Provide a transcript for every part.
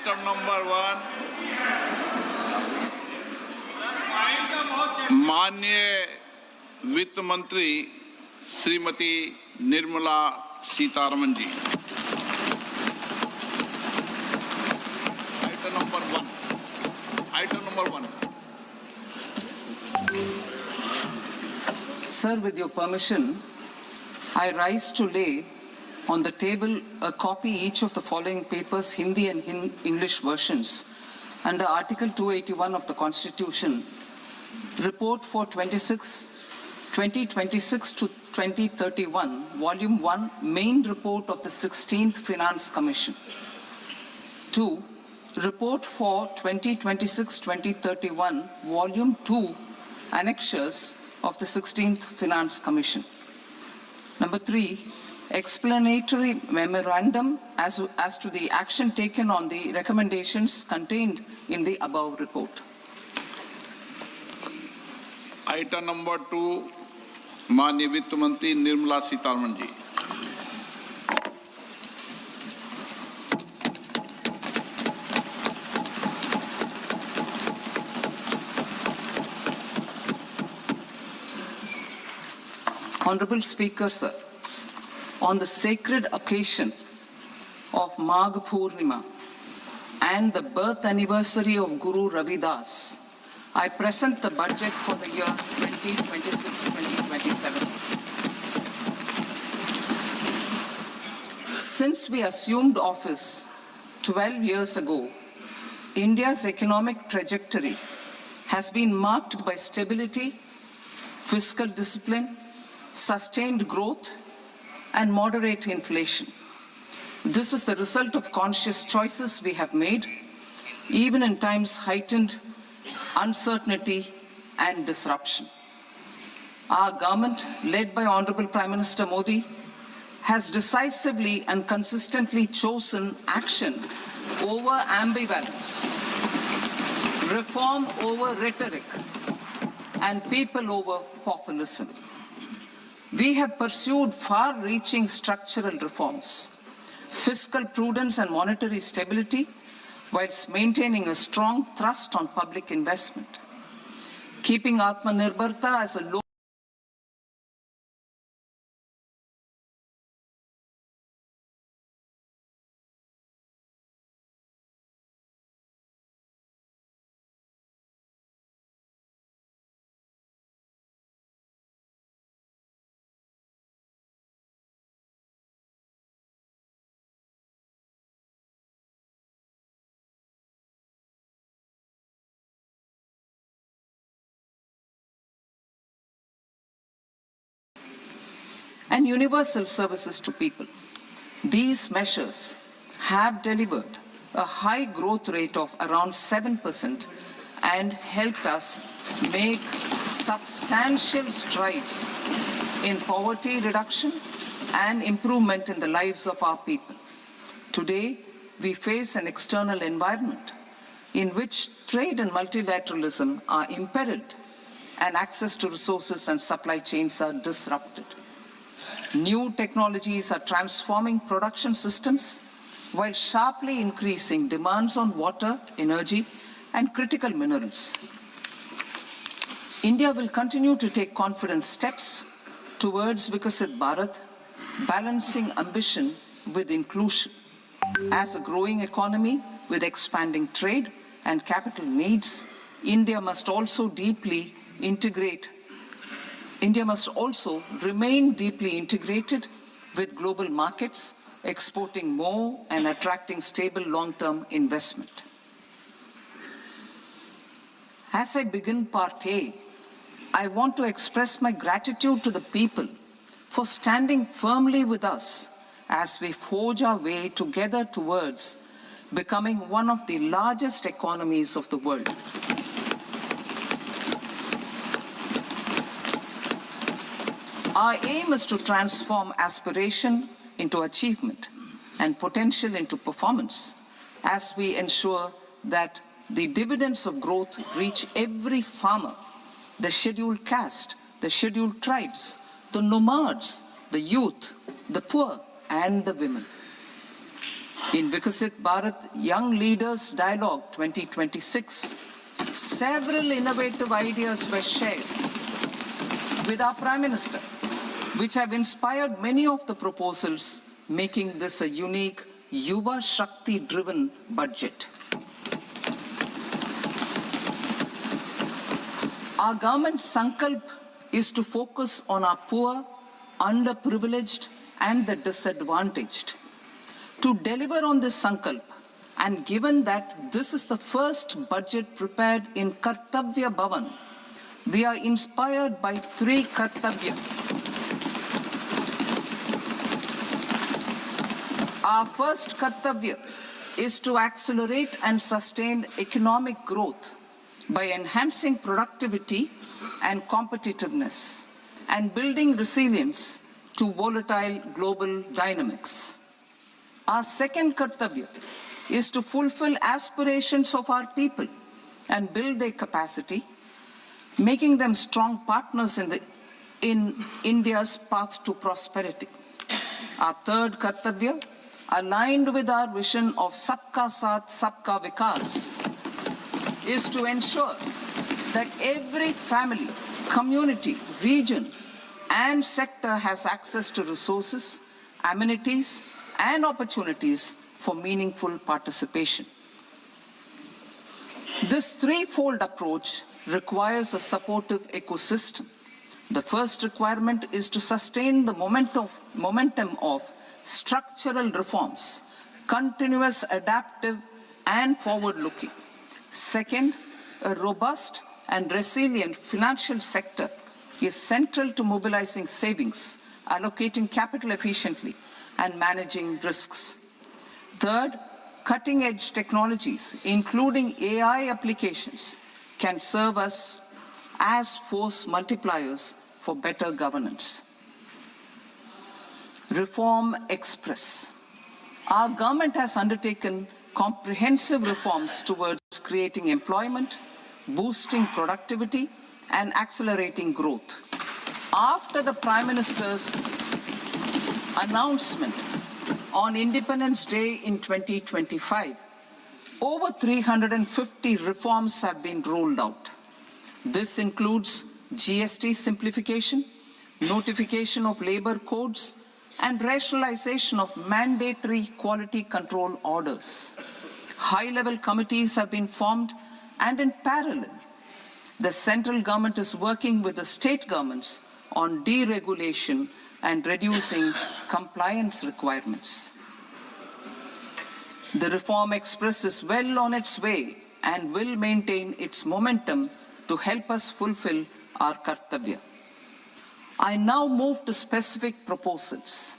Item number 1, माननीय वित्त मंत्री Shrimati Nirmala Sitharaman ji. Item number 1. Item number 1. Sir, with your permission, I rise to lay on the table a copy each of the following papers, Hindi and English versions, under Article 281 of the Constitution, Report for 2026 to 2031, Volume 1, Main Report of the 16th Finance Commission. 2. Report for 2026-2031, Volume 2, Annexures of the 16th Finance Commission. Number 3, explanatory memorandum as to the action taken on the recommendations contained in the above report. Item number 2, माननीय वित्त मंत्री Nirmala Sitharaman ji. Honorable Speaker, sir, on the sacred occasion of Magh Purnima and the birth anniversary of Guru Ravidas, I present the budget for the year 2026-2027. Since we assumed office 12 years ago, India's economic trajectory has been marked by stability, fiscal discipline, sustained growth, and moderate inflation. This is the result of conscious choices we have made, even in times heightened uncertainty and disruption. Our government, led by Honorable Prime Minister Modi, has decisively and consistently chosen action over ambivalence, reform over rhetoric, and people over populism. We have pursued far-reaching structural reforms, fiscal prudence and monetary stability, whilst maintaining a strong thrust on public investment, keeping Atmanirbharta as a low and universal services to people. These measures have delivered a high growth rate of around 7% and helped us make substantial strides in poverty reduction and improvement in the lives of our people. Today, we face an external environment in which trade and multilateralism are imperiled and access to resources and supply chains are disrupted. New technologies are transforming production systems while sharply increasing demands on water, energy, and critical minerals. India will continue to take confident steps towards Vikasit Bharat, balancing ambition with inclusion. As a growing economy with expanding trade and capital needs, India must also remain deeply integrated with global markets, exporting more and attracting stable long-term investment. As I begin Part A, I want to express my gratitude to the people for standing firmly with us as we forge our way together towards becoming one of the largest economies of the world. Our aim is to transform aspiration into achievement and potential into performance as we ensure that the dividends of growth reach every farmer, the scheduled caste, the scheduled tribes, the nomads, the youth, the poor, and the women. In Vikasit Bharat Young Leaders Dialogue 2026, several innovative ideas were shared with our Prime Minister, which have inspired many of the proposals, making this a unique Yuva Shakti-driven budget. Our government's sankalp is to focus on our poor, underprivileged, and the disadvantaged. To deliver on this sankalp, and given that this is the first budget prepared in Kartavya Bhavan, we are inspired by 3 Kartavya. Our first Kartavya is to accelerate and sustain economic growth by enhancing productivity and competitiveness and building resilience to volatile global dynamics. Our second Kartavya is to fulfill aspirations of our people and build their capacity, making them strong partners in India's path to prosperity. Our third Kartavya, aligned with our vision of Sabka Saath, Sabka Vikas, is to ensure that every family, community, region, and sector has access to resources, amenities, and opportunities for meaningful participation. This threefold approach requires a supportive ecosystem. The first requirement is to sustain the momentum of structural reforms, continuous, adaptive, and forward-looking. Second, a robust and resilient financial sector is central to mobilizing savings, allocating capital efficiently, and managing risks. Third, cutting-edge technologies, including AI applications, can serve us as force multipliers for better governance. Reform Express. Our government has undertaken comprehensive reforms towards creating employment, boosting productivity, and accelerating growth. After the Prime Minister's announcement on Independence Day in 2025, over 350 reforms have been rolled out. This includes GST simplification, notification of labor codes, and rationalization of mandatory quality control orders. High-level committees have been formed, and in parallel, the central government is working with the state governments on deregulation and reducing compliance requirements. The Reform Express is well on its way and will maintain its momentum to help us fulfill our Kartavya. I now move to specific proposals.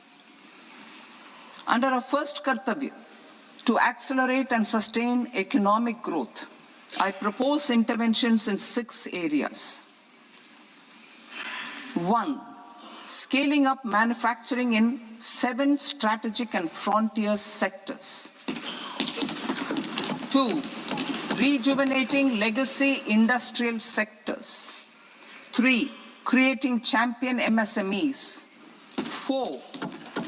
Under our first Kartavya, to accelerate and sustain economic growth, I propose interventions in 6 areas. 1. Scaling up manufacturing in 7 strategic and frontier sectors. 2. Rejuvenating legacy industrial sectors. 3. Creating champion MSMEs. 4.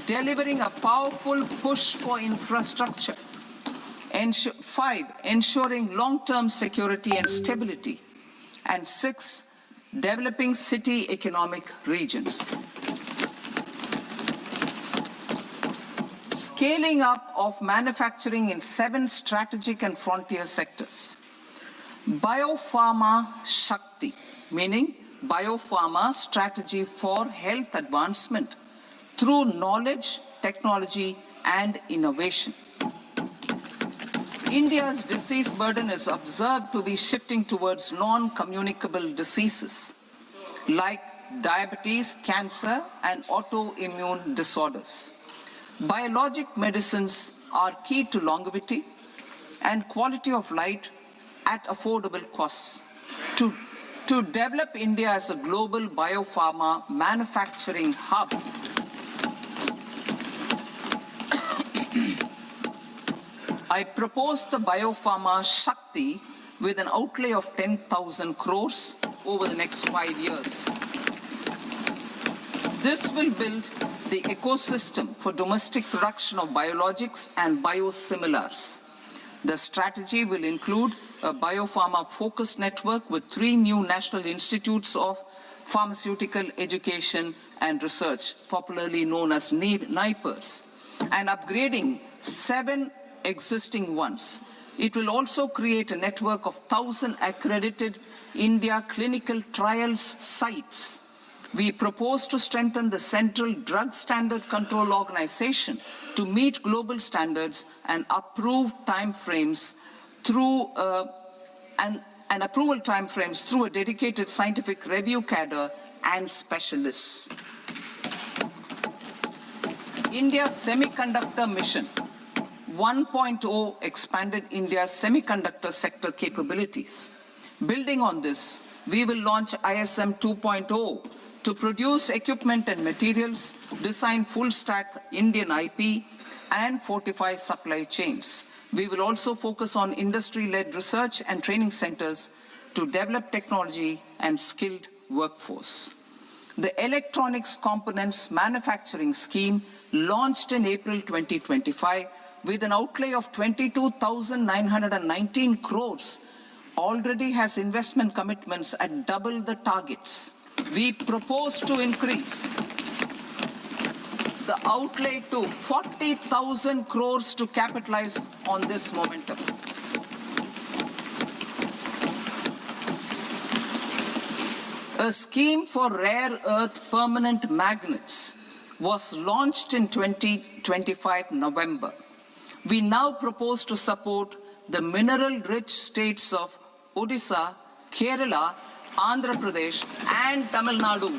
Delivering a powerful push for infrastructure. 5. Ensuring long-term security and stability. And 6. Developing city economic regions. Scaling up of manufacturing in 7 strategic and frontier sectors. Biopharma Shakti, meaning biopharma strategy for health advancement through knowledge, technology, and innovation. India's disease burden is observed to be shifting towards non-communicable diseases like diabetes, cancer, and autoimmune disorders. Biologic medicines are key to longevity and quality of life at affordable costs. To develop India as a global biopharma manufacturing hub, I propose the Biopharma Shakti with an outlay of 10,000 crores over the next 5 years. This will build the ecosystem for domestic production of biologics and biosimilars. The strategy will include a biopharma-focused network with 3 new national institutes of pharmaceutical education and research, popularly known as NIPERs, and upgrading 7 existing ones. It will also create a network of 1,000 accredited India clinical trials sites. We propose to strengthen the Central Drug Standard Control Organization to meet global standards and approve timeframes through and approval timeframes through a dedicated scientific review cadre and specialists. India's semiconductor mission 1.0 expanded India's semiconductor sector capabilities. Building on this, we will launch ISM 2.0 to produce equipment and materials, design full-stack Indian IP, and fortify supply chains. We will also focus on industry-led research and training centers to develop technology and skilled workforce. The Electronics Components Manufacturing Scheme, launched in April 2025 with an outlay of 22,919 crores, already has investment commitments at double the targets. We propose to increase the outlay to 40,000 crores to capitalize on this momentum. A scheme for rare earth permanent magnets was launched in 2025 November. We now propose to support the mineral-rich states of Odisha, Kerala, Andhra Pradesh, and Tamil Nadu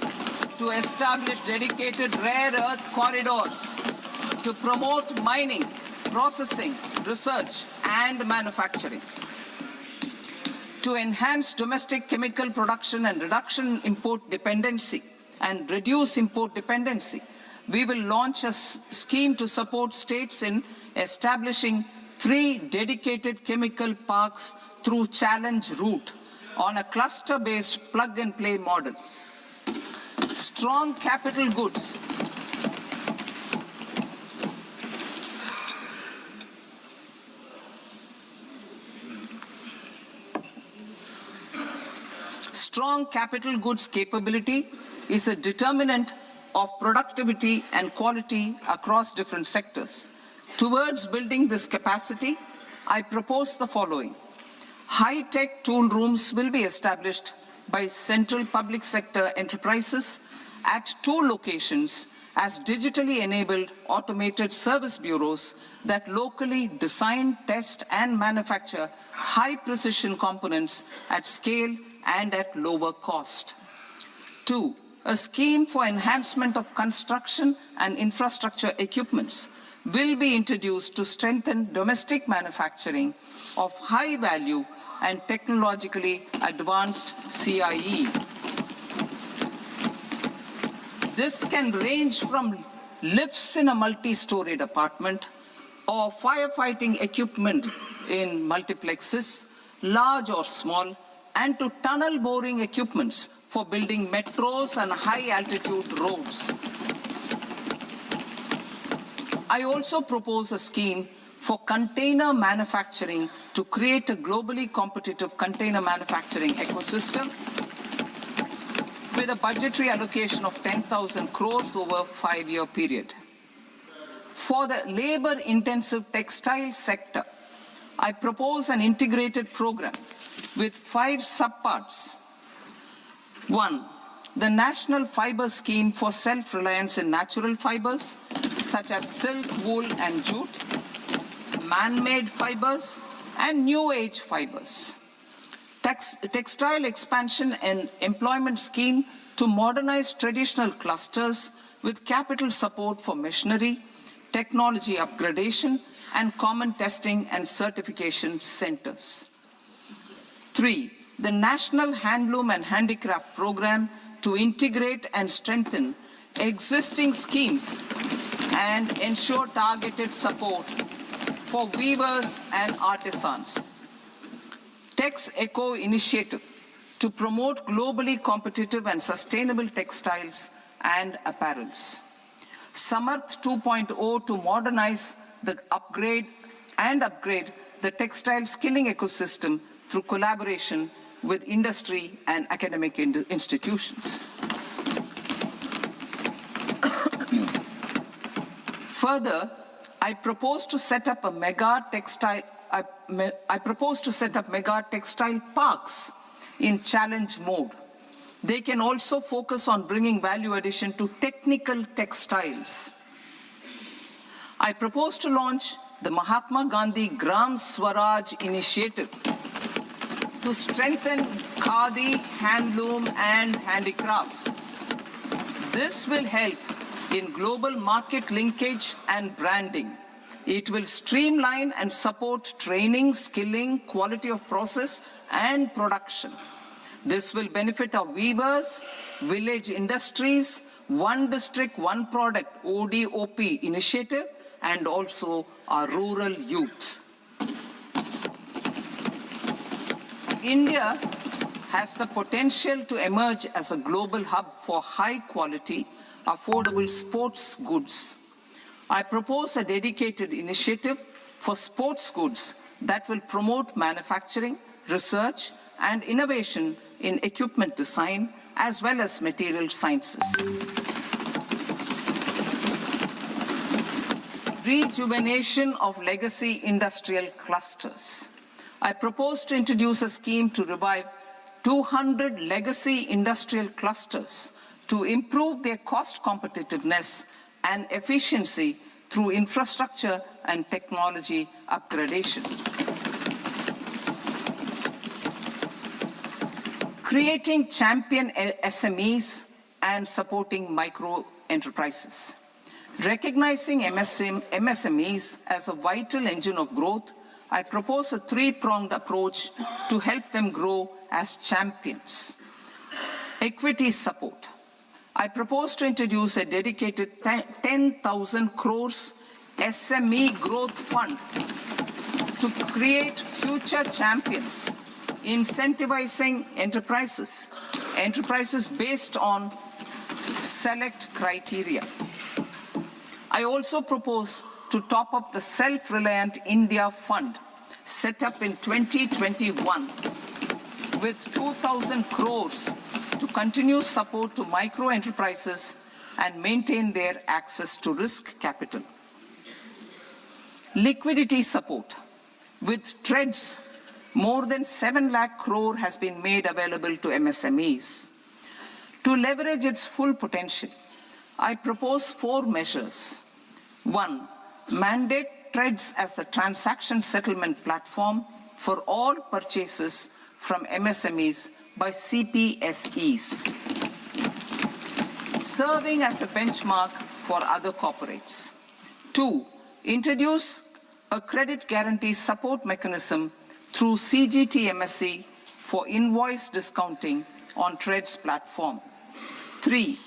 to establish dedicated rare earth corridors to promote mining, processing, research, and manufacturing. To enhance domestic chemical production and reduction import dependency and reduce import dependency, we will launch a scheme to support states in establishing 3 dedicated chemical parks through challenge route on a cluster-based plug-and-play model. Strong capital goods. Strong capital goods capability is a determinant of productivity and quality across different sectors. Towards building this capacity, I propose the following. High-tech tool rooms will be established by central public sector enterprises at 2 locations as digitally enabled automated service bureaus that locally design, test, and manufacture high-precision components at scale and at lower cost. 2, a scheme for enhancement of construction and infrastructure equipments will be introduced to strengthen domestic manufacturing of high value and technologically advanced CIE. This can range from lifts in a multi-storied apartment or firefighting equipment in multiplexes, large or small, and to tunnel boring equipments for building metros and high-altitude roads. I also propose a scheme for container manufacturing to create a globally competitive container manufacturing ecosystem with a budgetary allocation of 10,000 crores over a 5-year period. For the labor-intensive textile sector, I propose an integrated program with 5 subparts. 1, the National Fiber Scheme for self-reliance in natural fibers, such as silk, wool, and jute, man-made fibers, and new-age fibers. Textile expansion and employment scheme to modernize traditional clusters with capital support for machinery, technology upgradation, and common testing and certification centers. 3, the National Handloom and Handicraft Program to integrate and strengthen existing schemes and ensure targeted support for weavers and artisans. Tex Eco Initiative to promote globally competitive and sustainable textiles and apparels. Samarth 2.0 to modernize the upgrade the textile skilling ecosystem through collaboration with industry and academic institutions. Further, I propose to set up mega textile parks in challenge mode. They can also focus on bringing value addition to technical textiles. I propose to launch the Mahatma Gandhi Gram Swaraj initiative to strengthen khadi, handloom, and handicrafts. This will help in global market linkage and branding. It will streamline and support training, skilling, quality of process, and production. This will benefit our weavers, village industries, one district, one product, ODOP initiative, and also our rural youth. India has the potential to emerge as a global hub for high quality, affordable sports goods. I propose a dedicated initiative for sports goods that will promote manufacturing, research, and innovation in equipment design as well as material sciences. Rejuvenation of legacy industrial clusters. I propose to introduce a scheme to revive 200 legacy industrial clusters to improve their cost competitiveness and efficiency through infrastructure and technology upgradation. Creating champion SMEs and supporting micro enterprises. Recognizing MSMEs as a vital engine of growth, I propose a three-pronged approach to help them grow as champions. Equity support. I propose to introduce a dedicated 10,000 crores SME growth fund to create future champions, incentivizing enterprises based on select criteria. I also propose to top up the Self-Reliant India Fund set up in 2021 with 2,000 crores to continue support to micro enterprises and maintain their access to risk capital. Liquidity support. With TREDS, more than 7 lakh crore has been made available to MSMEs. To leverage its full potential, I propose 4 measures. 1. Mandate TREDS as the transaction settlement platform for all purchases from MSMEs by CPSEs, serving as a benchmark for other corporates. 2. Introduce a credit guarantee support mechanism through CGT MSE for invoice discounting on TREDS platform. 3.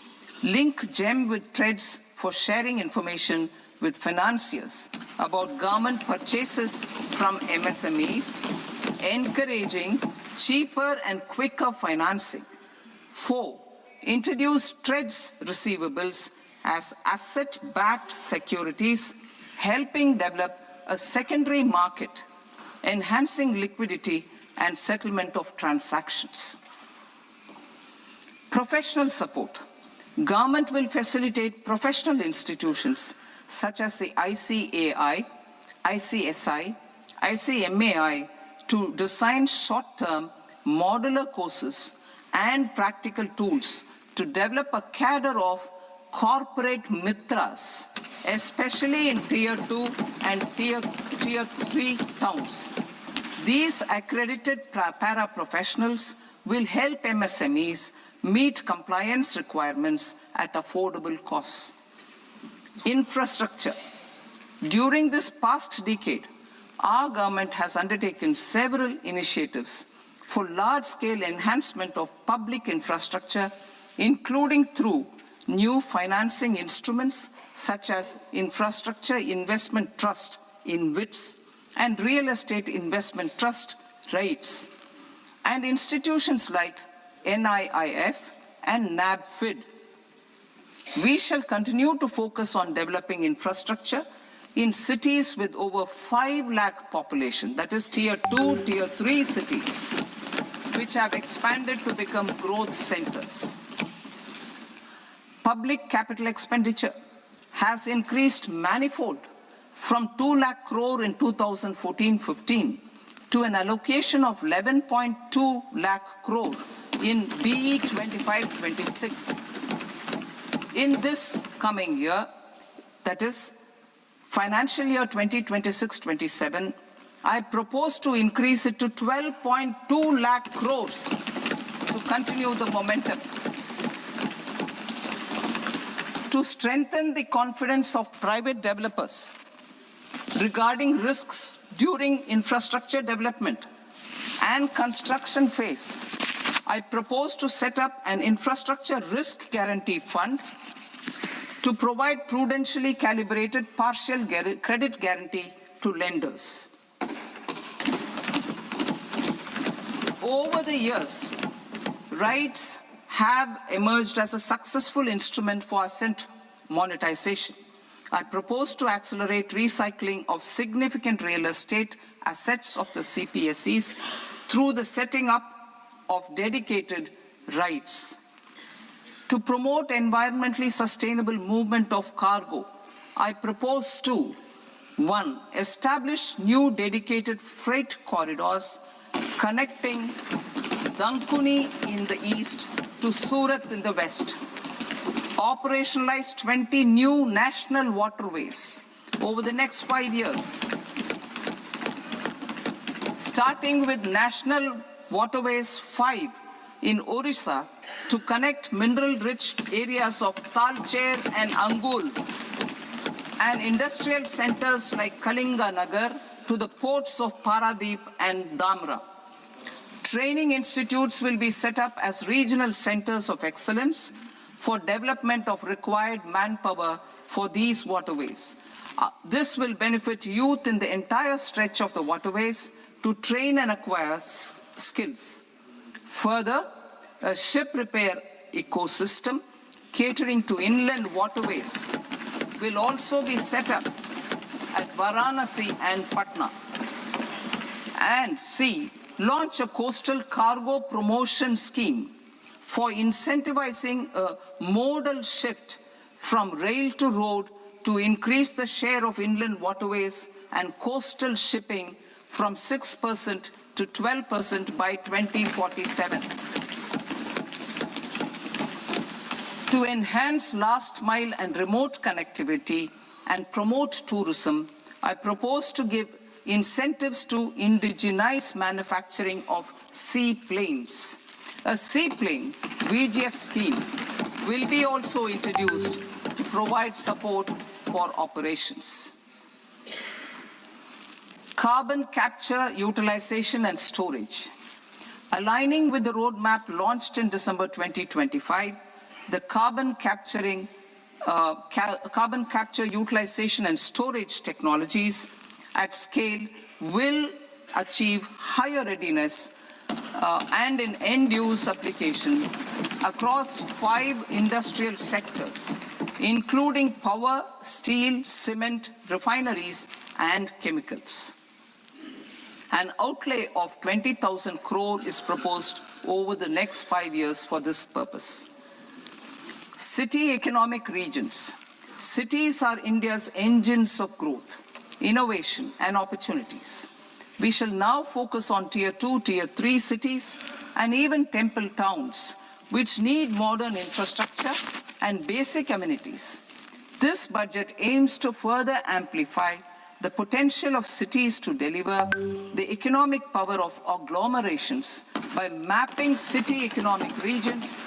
Link GEM with TREDS for sharing information with financiers about government purchases from MSMEs, encouraging cheaper and quicker financing. 4. Introduce TREDS receivables as asset-backed securities, helping develop a secondary market, enhancing liquidity and settlement of transactions. Professional support. Government will facilitate professional institutions such as the ICAI, ICSI, ICMAI to design short-term modular courses and practical tools to develop a cadre of corporate mitras, especially in Tier 2 and Tier 3 towns. These accredited para-professionals will help MSMEs meet compliance requirements at affordable costs. Infrastructure. During this past decade, our government has undertaken several initiatives for large-scale enhancement of public infrastructure, including through new financing instruments such as Infrastructure Investment Trust (InvITs) and Real Estate Investment Trust (REITs), and institutions like NIIF and NABFID. We shall continue to focus on developing infrastructure in cities with over 5 lakh population, that is tier 2, tier 3 cities, which have expanded to become growth centers. Public capital expenditure has increased manifold from 2 lakh crore in 2014-15 to an allocation of 11.2 lakh crore in BE 25-26. In this coming year, that is financial year 2026-27, I propose to increase it to 12.2 lakh crores to continue the momentum. To strengthen the confidence of private developers regarding risks during infrastructure development and construction phase, I propose to set up an infrastructure risk guarantee fund to provide prudentially calibrated partial credit guarantee to lenders. Over the years, rights have emerged as a successful instrument for asset monetization. I propose to accelerate recycling of significant real estate assets of the CPSEs through the setting up of dedicated rights. To promote environmentally sustainable movement of cargo, I propose to 1. Establish new dedicated freight corridors connecting Dankuni in the east to Surat in the west. Operationalize 20 new national waterways over the next 5 years. Starting with National Waterways 5 in Orissa to connect mineral-rich areas of Talcher and Angul and industrial centers like Kalinga Nagar to the ports of Paradeep and Dhamra. Training institutes will be set up as regional centers of excellence for development of required manpower for these waterways. This will benefit youth in the entire stretch of the waterways to train and acquire skills. Further, a ship repair ecosystem catering to inland waterways will also be set up at Varanasi and Patna. And C, launch a coastal cargo promotion scheme for incentivizing a modal shift from rail to road to increase the share of inland waterways and coastal shipping from 6% to 12% by 2047. To enhance last mile and remote connectivity and promote tourism, I propose to give incentives to indigenize manufacturing of seaplanes. A seaplane VGF scheme will be also introduced to provide support for operations. Carbon capture, utilization and storage. Aligning with the roadmap launched in December 2025, the carbon capture, utilization and storage technologies at scale will achieve higher readiness and in end-use application across 5 industrial sectors, including power, steel, cement, refineries, and chemicals. An outlay of 20,000 crore is proposed over the next 5 years for this purpose. City economic regions. Cities are India's engines of growth, innovation, and opportunities. We shall now focus on tier 2, tier 3 cities, and even temple towns, which need modern infrastructure and basic amenities. This budget aims to further amplify the potential of cities to deliver the economic power of agglomerations by mapping city economic regions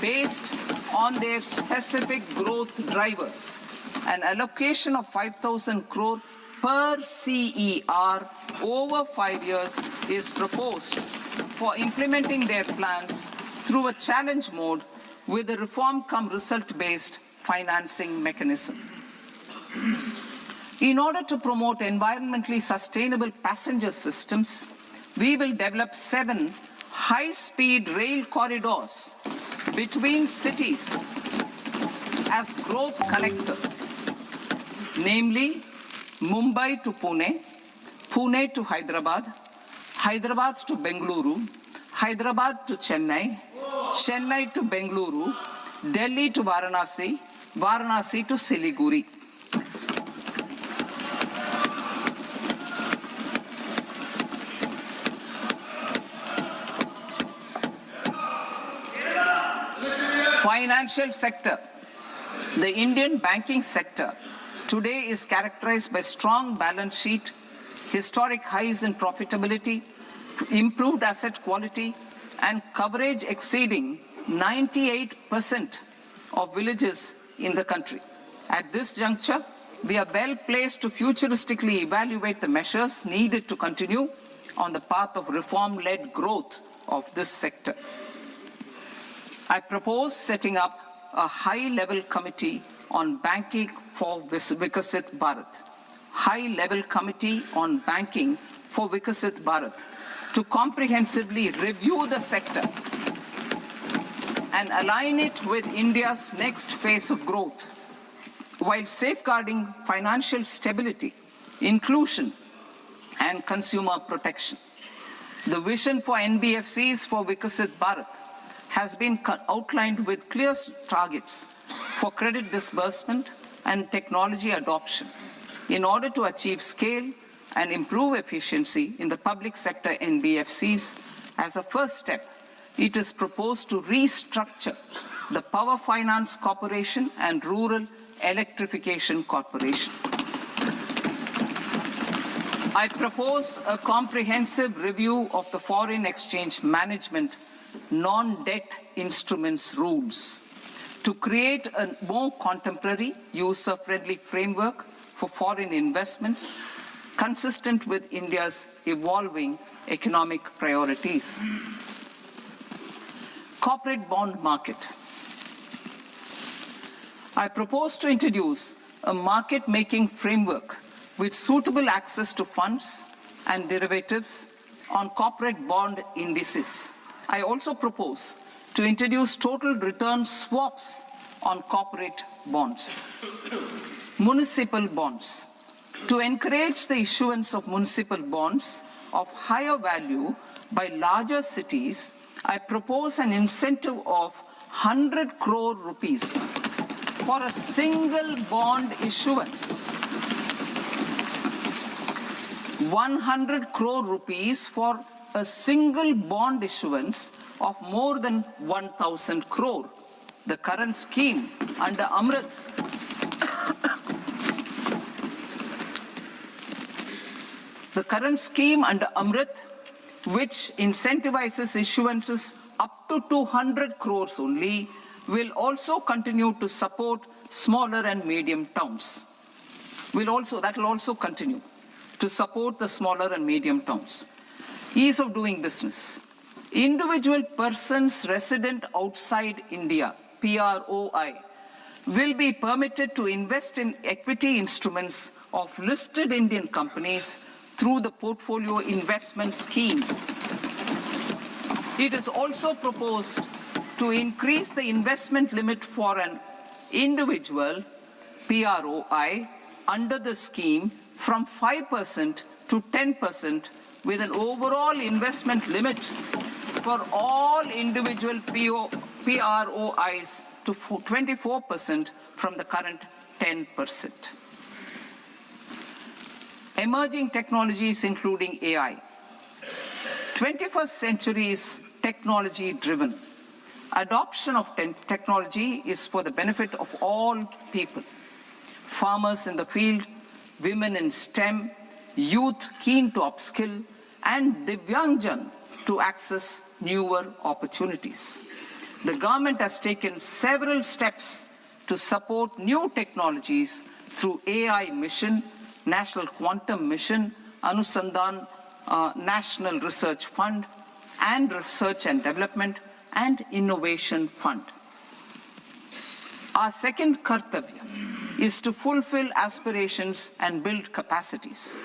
based on their specific growth drivers. An allocation of 5,000 crore per CER over 5 years is proposed for implementing their plans through a challenge mode with a reform-cum-result-based financing mechanism. In order to promote environmentally sustainable passenger systems, we will develop 7 high-speed rail corridors between cities as growth connectors, namely Mumbai to Pune, Pune to Hyderabad, Hyderabad to Bengaluru, Hyderabad to Chennai, Chennai to Bengaluru, Delhi to Varanasi, Varanasi to Siliguri. Financial sector. The Indian banking sector today is characterized by strong balance sheet, historic highs in profitability, improved asset quality, and coverage exceeding 98% of villages in the country. At this juncture, we are well placed to futuristically evaluate the measures needed to continue on the path of reform-led growth of this sector. I propose setting up a high-level committee on banking for Vikasit Bharat. High-level committee on banking for Vikasit Bharat to comprehensively review the sector and align it with India's next phase of growth, while safeguarding financial stability, inclusion, and consumer protection. The vision for NBFCs for Vikasit Bharat has been outlined with clear targets for credit disbursement and technology adoption in order to achieve scale and improve efficiency in the public sector NBFCs. As a first step, it is proposed to restructure the Power Finance Corporation and Rural Electrification Corporation. I propose a comprehensive review of the foreign exchange management non-debt instruments rules to create a more contemporary, user-friendly framework for foreign investments consistent with India's evolving economic priorities. Corporate bond market. I propose to introduce a market-making framework with suitable access to funds and derivatives on corporate bond indices. I also propose to introduce total return swaps on corporate bonds. Municipal bonds. To encourage the issuance of municipal bonds of higher value by larger cities, I propose an incentive of 100 crore rupees for a single bond issuance. 100 crore rupees for a single bond issuance of more than 1,000 crore. The current scheme under Amrit which incentivizes issuances up to 200 crores only, will also continue to support smaller and medium towns. That will also continue to support the smaller and medium towns. Ease of doing business. Individual persons resident outside India, PROI, will be permitted to invest in equity instruments of listed Indian companies through the Portfolio Investment Scheme. It is also proposed to increase the investment limit for an individual PROI under the scheme from 5% to 10%, with an overall investment limit for all individual PROIs to 24% from the current 10%. Emerging technologies including AI. 21st century is technology-driven. Adoption of technology is for the benefit of all people. Farmers in the field, women in STEM, youth keen to upskill, and Divyangjan to access newer opportunities. The government has taken several steps to support new technologies through AI Mission, National Quantum Mission, Anusandhan National Research Fund, and Research and Development and Innovation Fund. Our second kartavya is to fulfill aspirations and build capacities.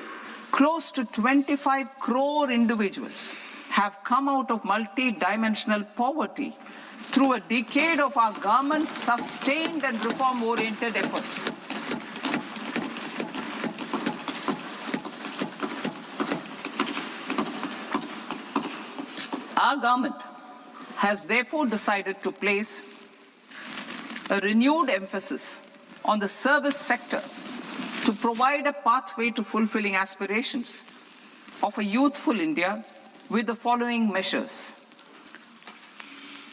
Close to 25 crore individuals have come out of multi-dimensional poverty through a decade of our government's sustained and reform-oriented efforts. Our government has therefore decided to place a renewed emphasis on the service sector to provide a pathway to fulfilling aspirations of a youthful India with the following measures.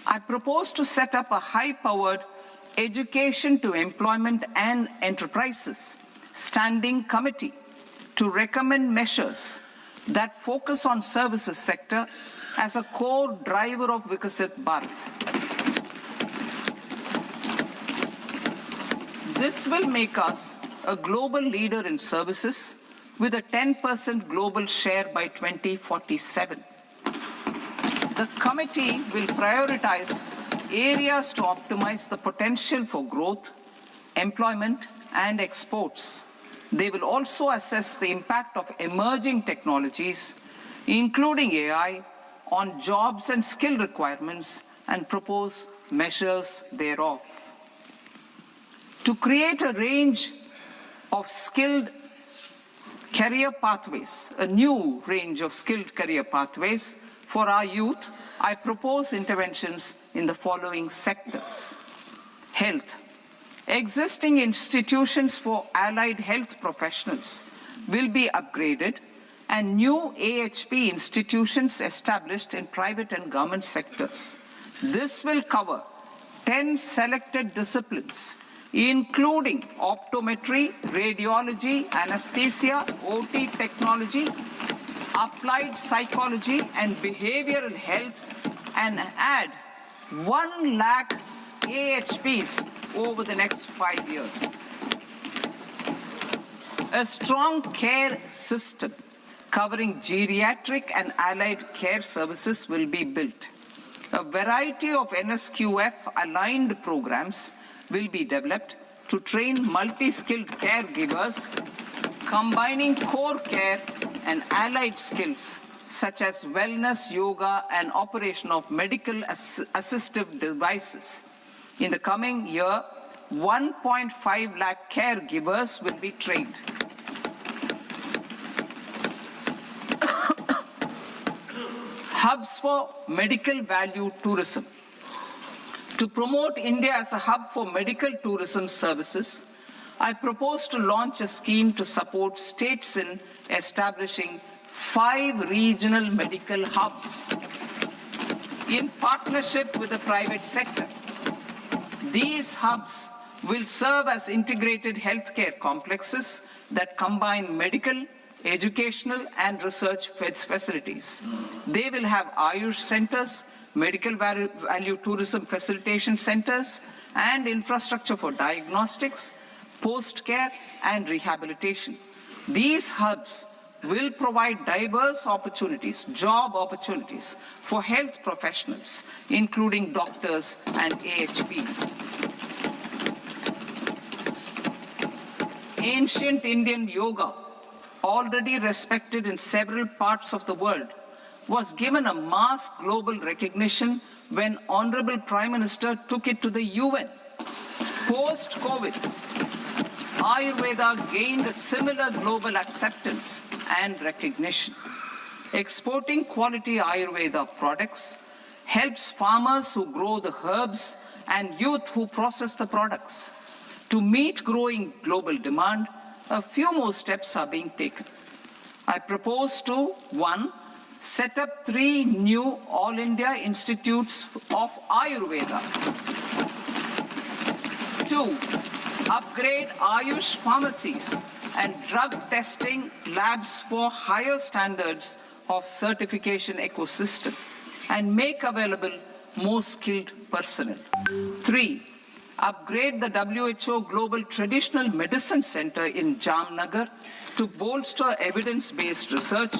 I propose to set up a high-powered Education to Employment and Enterprises Standing Committee to recommend measures that focus on services sector as a core driver of Vikasit Bharat. This will make us a global leader in services with a 10% global share by 2047. The committee will prioritize areas to optimize the potential for growth, employment, and exports. They will also assess the impact of emerging technologies, including AI, on jobs and skill requirements and propose measures thereof. To create a range of skilled career pathways, a new range of skilled career pathways for our youth, I propose interventions in the following sectors. Health. Existing institutions for allied health professionals will be upgraded and new AHP institutions established in private and government sectors. This will cover 10 selected disciplines, including optometry, radiology, anesthesia, OT technology, applied psychology and behavioral health, and add 1 lakh AHPs over the next 5 years. A strong care system covering geriatric and allied care services will be built. A variety of NSQF-aligned programs will be developed to train multi-skilled caregivers, combining core care and allied skills such as wellness, yoga, and operation of medical assistive devices. In the coming year, 1.5 lakh caregivers will be trained. Hubs for medical value tourism. To promote India as a hub for medical tourism services, I propose to launch a scheme to support states in establishing 5 regional medical hubs in partnership with the private sector. These hubs will serve as integrated healthcare complexes that combine medical, educational, and research facilities. They will have Ayush centers, medical value tourism facilitation centers, and infrastructure for diagnostics, post-care, and rehabilitation. These hubs will provide diverse opportunities, job opportunities for health professionals, including doctors and AHPs. Ancient Indian yoga, already respected in several parts of the world, was given a mass global recognition when Honorable Prime Minister took it to the UN. Post-COVID, Ayurveda gained a similar global acceptance and recognition. Exporting quality Ayurveda products helps farmers who grow the herbs and youth who process the products. To meet growing global demand, a few more steps are being taken. I propose to, 1, set up 3 new All India Institutes of Ayurveda. 2, upgrade Ayush pharmacies and drug testing labs for higher standards of certification ecosystem and make available more skilled personnel. 3, upgrade the WHO Global Traditional Medicine Center in Jamnagar to bolster evidence-based research,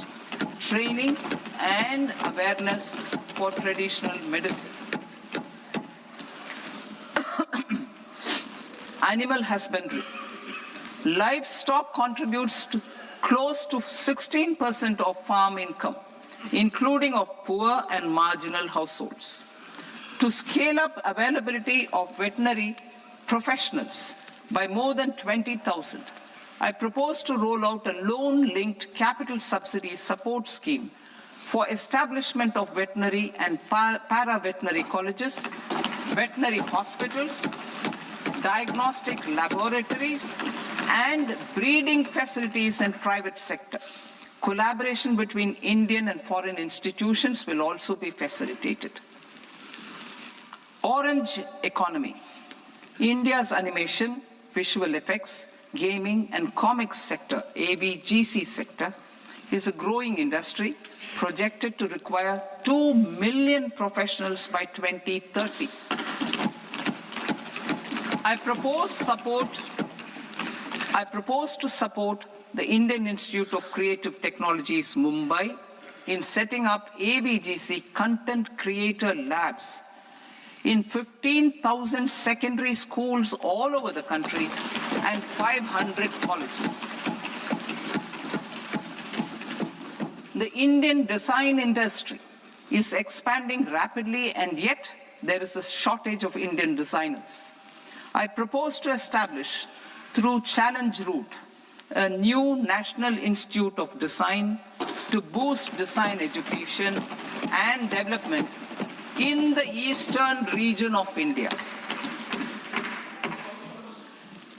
training, and awareness for traditional medicine. Animal husbandry. Livestock contributes to close to 16% of farm income, including of poor and marginal households. to scale up availability of veterinary professionals by more than 20,000. I propose to roll out a loan-linked capital subsidy support scheme for establishment of veterinary and para-veterinary colleges, veterinary hospitals, diagnostic laboratories, and breeding facilities in private sector. Collaboration between Indian and foreign institutions will also be facilitated. Orange economy. India's animation, visual effects, gaming and comics sector, AVGC sector, is a growing industry projected to require 2 million professionals by 2030. I propose to support the Indian Institute of Creative Technologies, Mumbai, in setting up AVGC content creator labs in 15,000 secondary schools all over the country and 500 colleges. The Indian design industry is expanding rapidly, and yet there is a shortage of Indian designers. I propose to establish, through Challenge Route, a new National Institute of Design to boost design education and development in the eastern region of India.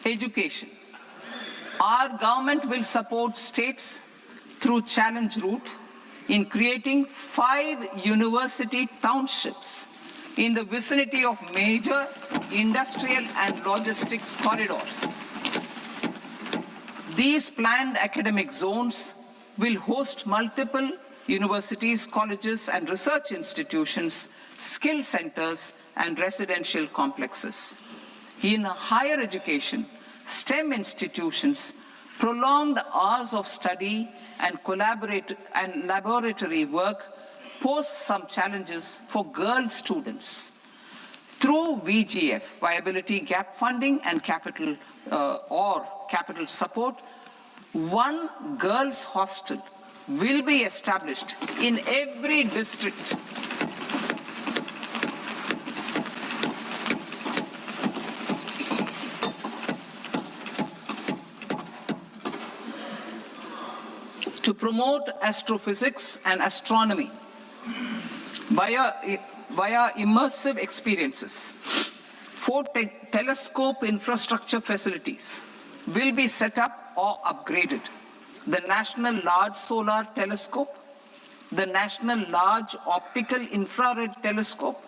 Education. Our government will support states through Challenge Route in creating 5 university townships in the vicinity of major industrial and logistics corridors. These planned academic zones will host multiple universities, colleges, and research institutions, skill centers, and residential complexes. In higher education, STEM institutions, prolonged hours of study and laboratory work pose some challenges for girl students. Through VGF, Viability Gap Funding and capital support, one girls' hostel will be established in every district. To promote astrophysics and astronomy via immersive experiences. 4 telescope infrastructure facilities will be set up or upgraded. The National Large Solar Telescope, the National Large Optical Infrared Telescope,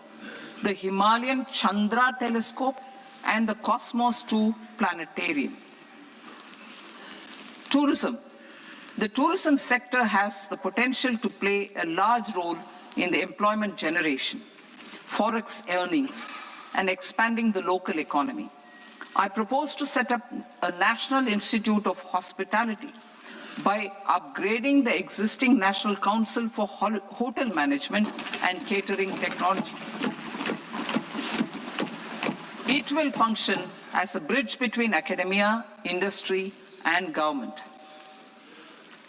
the Himalayan Chandra Telescope, and the Cosmos 2 Planetarium. Tourism. The tourism sector has the potential to play a large role in the employment generation, forex earnings, and expanding the local economy. I propose to set up a National Institute of Hospitality by upgrading the existing National Council for Hotel Management and Catering Technology. It will function as a bridge between academia, industry, and government.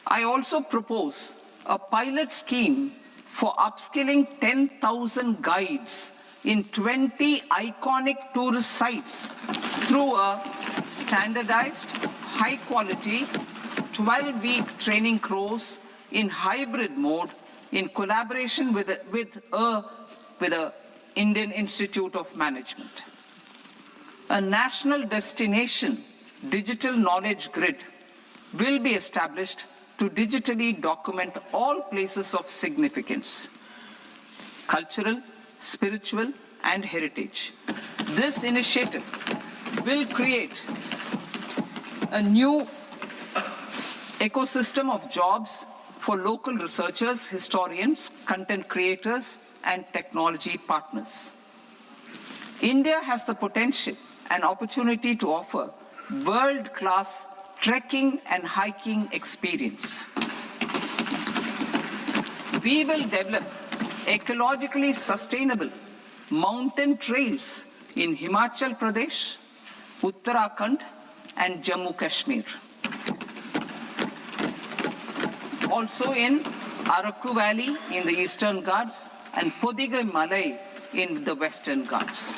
I also propose a pilot scheme for upskilling 10,000 guides in 20 iconic tourist sites through a standardized, high-quality, 12-week training course in hybrid mode in collaboration with the Indian Institute of Management. A national destination digital knowledge grid will be established to digitally document all places of significance, cultural, spiritual, and heritage. This initiative will create a new ecosystem of jobs for local researchers, historians, content creators, and technology partners. India has the potential and opportunity to offer world-class trekking and hiking experience. We will develop ecologically sustainable mountain trails in Himachal Pradesh, Uttarakhand, and Jammu Kashmir. Also in Araku Valley in the Eastern Ghats and Podigai Malai in the Western Ghats.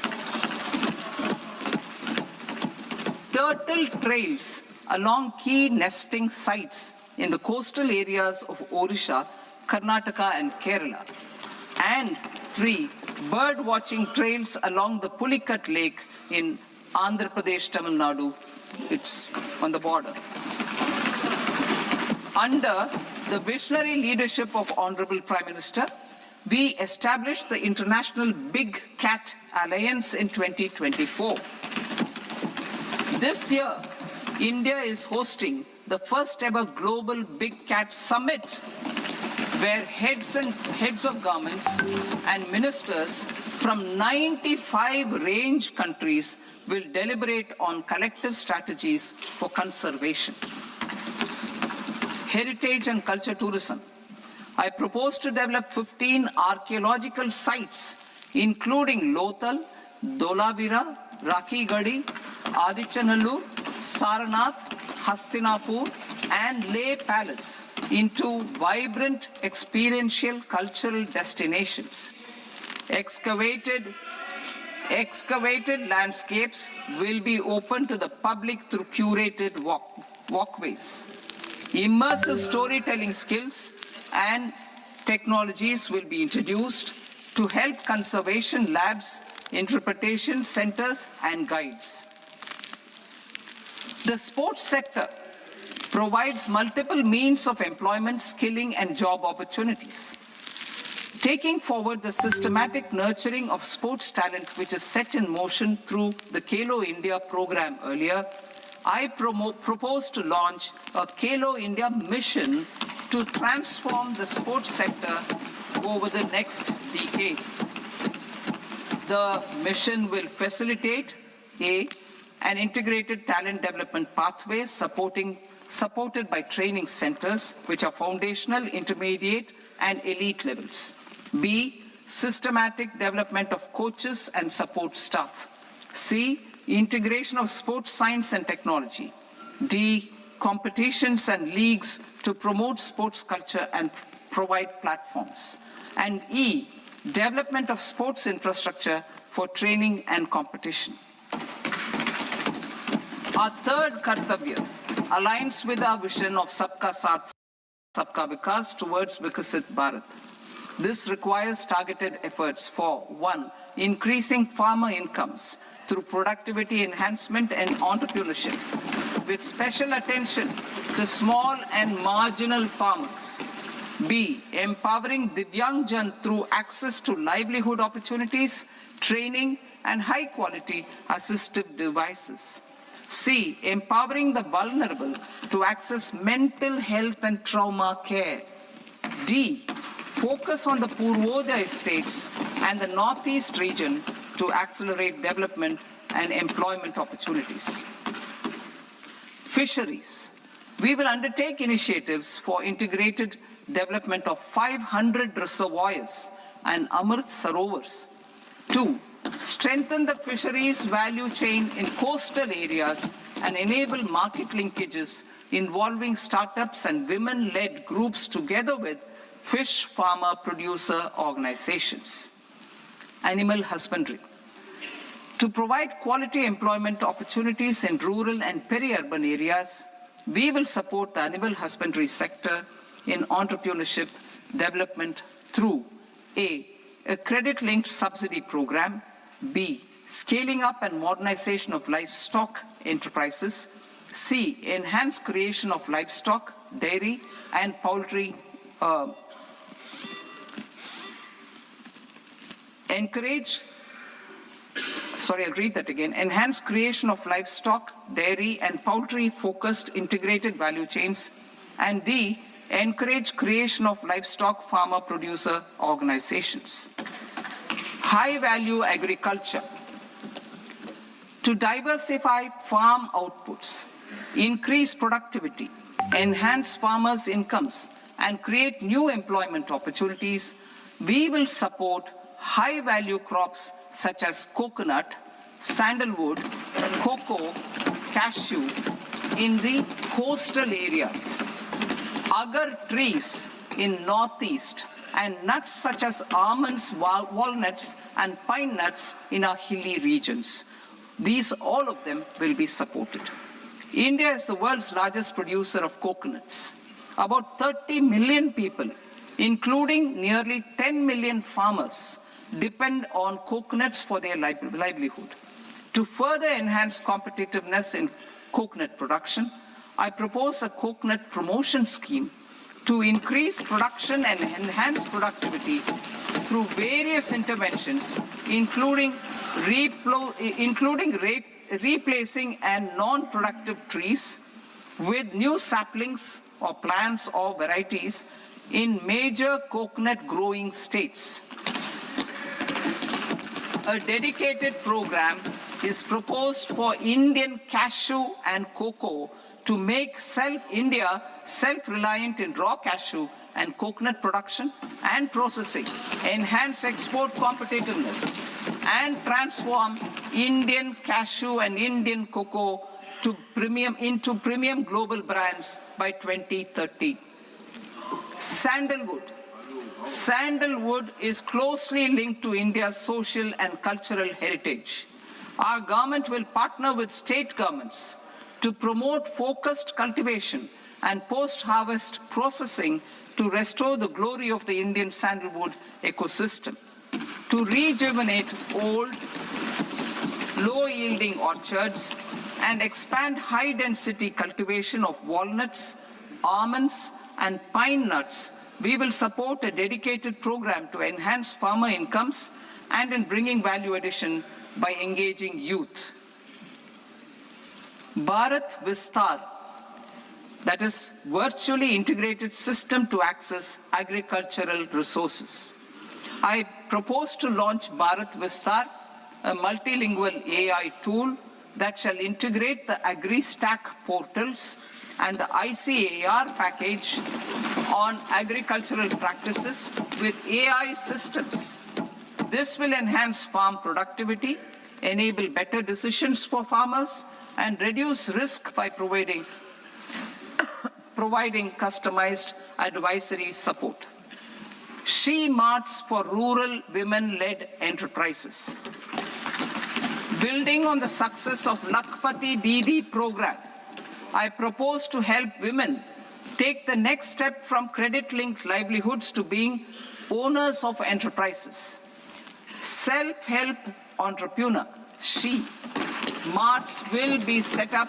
Turtle trails along key nesting sites in the coastal areas of Odisha, Karnataka and Kerala. And 3, bird watching trails along the Pulikat Lake in Andhra Pradesh, Tamil Nadu. It's on the border. Under the visionary leadership of Honorable Prime Minister, we established the International Big Cat Alliance in 2024. This year, India is hosting the first ever Global Big Cat Summit, where heads of governments and ministers from 95 range countries will deliberate on collective strategies for conservation. Heritage and culture tourism. I propose to develop 15 archaeological sites, including Lothal, Dolavira, Rakhi Gadi, Adichanallur, Saranath, Hastinapur, and Leh Palace into vibrant experiential cultural destinations. Excavated landscapes will be open to the public through curated walkways. Immersive storytelling skills and technologies will be introduced to help conservation labs, interpretation centers, and guides. The sports sector provides multiple means of employment, skilling, and job opportunities. Taking forward the systematic nurturing of sports talent, which is set in motion through the Khelo India program earlier, I propose to launch a Khelo India mission to transform the sports sector over the next decade. The mission will facilitate an integrated talent development pathway supported by training centers, which are foundational, intermediate, and elite levels. B, systematic development of coaches and support staff. C, integration of sports science and technology. D, competitions and leagues to promote sports culture and provide platforms. And E, development of sports infrastructure for training and competition. Our third Kartavya aligns with our vision of Sabka Saath, Sabka Vikas towards Vikasit Bharat. This requires targeted efforts for 1, increasing farmer incomes through productivity enhancement and entrepreneurship, with special attention to small and marginal farmers. B, empowering Divyangjan through access to livelihood opportunities, training, and high-quality assistive devices. C, empowering the vulnerable to access mental health and trauma care. D, focus on the Purvodaya states and the Northeast region to accelerate development and employment opportunities. Fisheries. We will undertake initiatives for integrated development of 500 reservoirs and Amrit Sarovars. 2, strengthen the fisheries value chain in coastal areas and enable market linkages involving startups and women-led groups together with fish farmer producer organizations. Animal husbandry. To provide quality employment opportunities in rural and peri-urban areas, we will support the animal husbandry sector in entrepreneurship development through A, credit-linked subsidy program, B, scaling up and modernization of livestock enterprises, C, enhanced creation of livestock, dairy, and poultry, enhanced creation of livestock, dairy, and poultry-focused integrated value chains, and D, encourage creation of livestock farmer-producer organizations. High-value agriculture. To diversify farm outputs, increase productivity, enhance farmers' incomes, and create new employment opportunities, we will support high-value crops such as coconut, sandalwood, cocoa, cashew in the coastal areas, agar trees in Northeast, and nuts such as almonds, walnuts, and pine nuts in our hilly regions. These, all of them, will be supported. India is the world's largest producer of coconuts. About 30 million people, including nearly 10 million farmers, depend on coconuts for their livelihood. To further enhance competitiveness in coconut production, I propose a coconut promotion scheme to increase production and enhance productivity through various interventions, including replacing and non-productive trees with new saplings or plants or varieties in major coconut growing states. A dedicated program is proposed for Indian cashew and cocoa to make India self-reliant in raw cashew and coconut production and processing, enhance export competitiveness, and transform Indian cashew and Indian cocoa into premium global brands by 2030. Sandalwood. Sandalwood is closely linked to India's social and cultural heritage. Our government will partner with state governments to promote focused cultivation and post-harvest processing to restore the glory of the Indian sandalwood ecosystem, to rejuvenate old, low-yielding orchards, and expand high-density cultivation of walnuts, almonds, and pine nuts. We will support a dedicated program to enhance farmer incomes and in bringing value addition by engaging youth. Bharat Vistar, that is virtually integrated system to access agricultural resources. I propose to launch Bharat Vistar, a multilingual AI tool that shall integrate the AgriStack portals and the ICAR package on agricultural practices with AI systems. This will enhance farm productivity, enable better decisions for farmers, and reduce risk by providing customized advisory support. She Marts for rural women-led enterprises. Building on the success of Lakpati Didi program, I propose to help women take the next step from credit-linked livelihoods to being owners of enterprises. Self-help entrepreneur, She Marts will be set up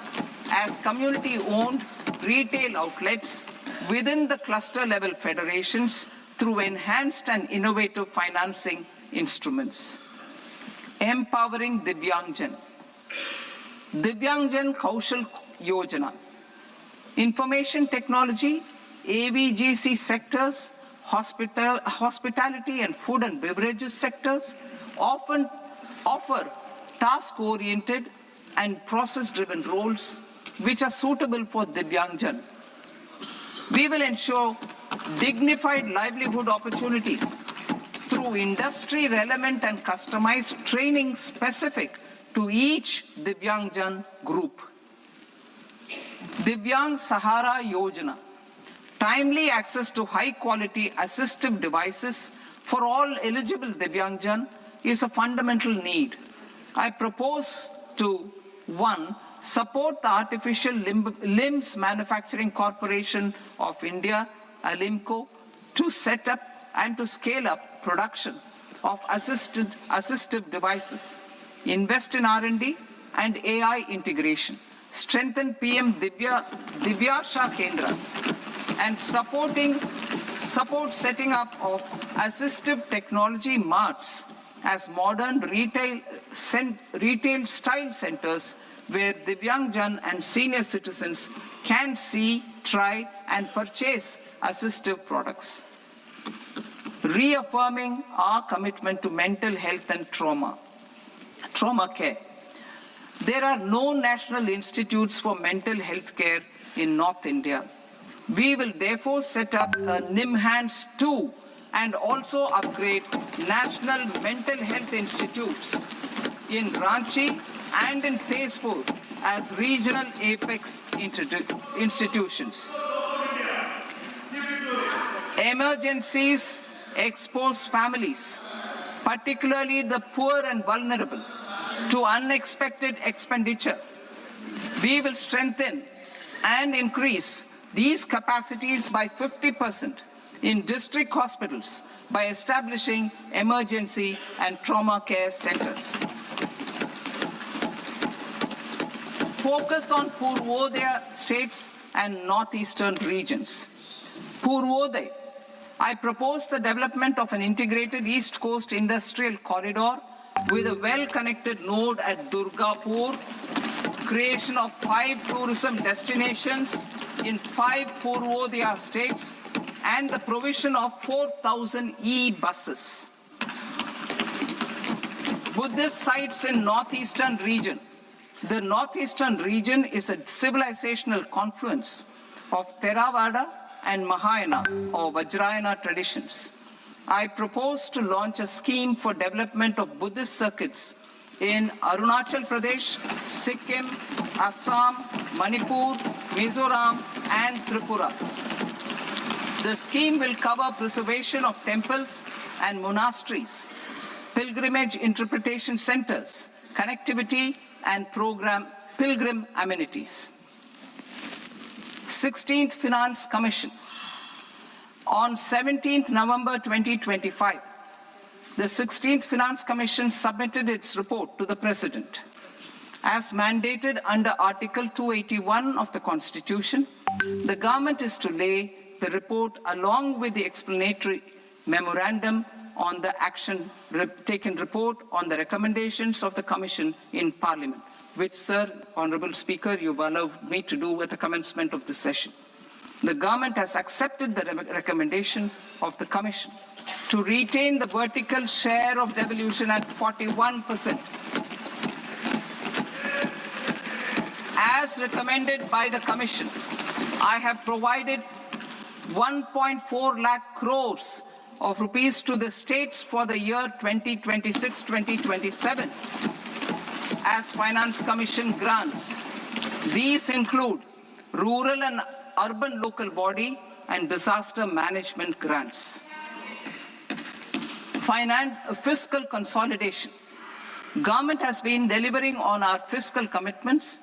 as community-owned retail outlets within the cluster-level federations through enhanced and innovative financing instruments. Empowering Divyangjan. Divyangjan Kaushal Yojana. Information technology, AVGC sectors, hospitality and food and beverages sectors often offer task-oriented and process-driven roles which are suitable for Divyangjan. We will ensure dignified livelihood opportunities through industry-relevant and customized training specific to each Divyangjan group. Divyang Sahara Yojana. Timely access to high-quality assistive devices for all eligible Divyangjan is a fundamental need. I propose to, 1, support the Artificial Limbs Manufacturing Corporation of India, Alimco, to set up and to scale up production of assistive devices, invest in R&D and AI integration, strengthen PM Divyasha Kendras, and support setting up of assistive technology marts as modern retail style centers where Divyangjan and senior citizens can see, try, and purchase assistive products. Reaffirming our commitment to mental health and trauma care. There are no national institutes for mental health care in North India. We will therefore set up a NIMHANS 2 and also upgrade national mental health institutes in Ranchi and in Tezpur as regional apex institutions. Emergencies expose families, particularly the poor and vulnerable, to unexpected expenditure. We will strengthen and increase these capacities by 50% in district hospitals by establishing emergency and trauma care centers. Focus on Purvodaya states and northeastern regions. Purvodaya, I propose the development of an integrated East Coast industrial corridor with a well-connected node at Durgapur, creation of 5 tourism destinations in 5 Purvodaya states, and the provision of 4,000 e-buses. Buddhist sites in northeastern region. The northeastern region is a civilizational confluence of Theravada and Mahayana or Vajrayana traditions. I propose to launch a scheme for development of Buddhist circuits in Arunachal Pradesh, Sikkim, Assam, Manipur, Mizoram, and Tripura. The scheme will cover preservation of temples and monasteries, pilgrimage interpretation centers, connectivity, and pilgrim amenities. 16th Finance Commission. On 17th November 2025, the 16th Finance Commission submitted its report to the President. As mandated under Article 281 of the Constitution, the government is to lay the report along with the explanatory memorandum on the action taken report on the recommendations of the Commission in Parliament, which, Sir, Honourable Speaker, you've allowed me to do at the commencement of this session. The government has accepted the recommendation of the Commission to retain the vertical share of devolution at 41%. As recommended by the Commission, I have provided 1.4 lakh crores of rupees to the states for the year 2026-2027 as Finance Commission grants. These include rural and urban local body and disaster management grants. Fiscal consolidation. Government has been delivering on our fiscal commitments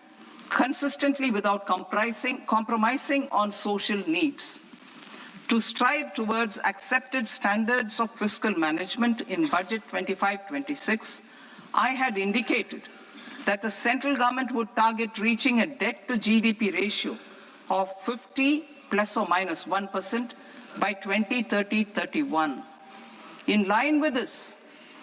consistently without compromising on social needs. To strive towards accepted standards of fiscal management in Budget 25-26, I had indicated that the central government would target reaching a debt to GDP ratio of 50 plus or minus 1% by 2030-31. In line with this,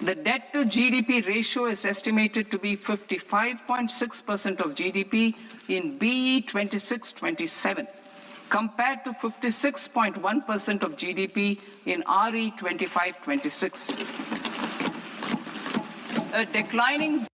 the debt to GDP ratio is estimated to be 55.6% of GDP in BE 26-27. compared to 56.1% of GDP in RE 25-26. A declining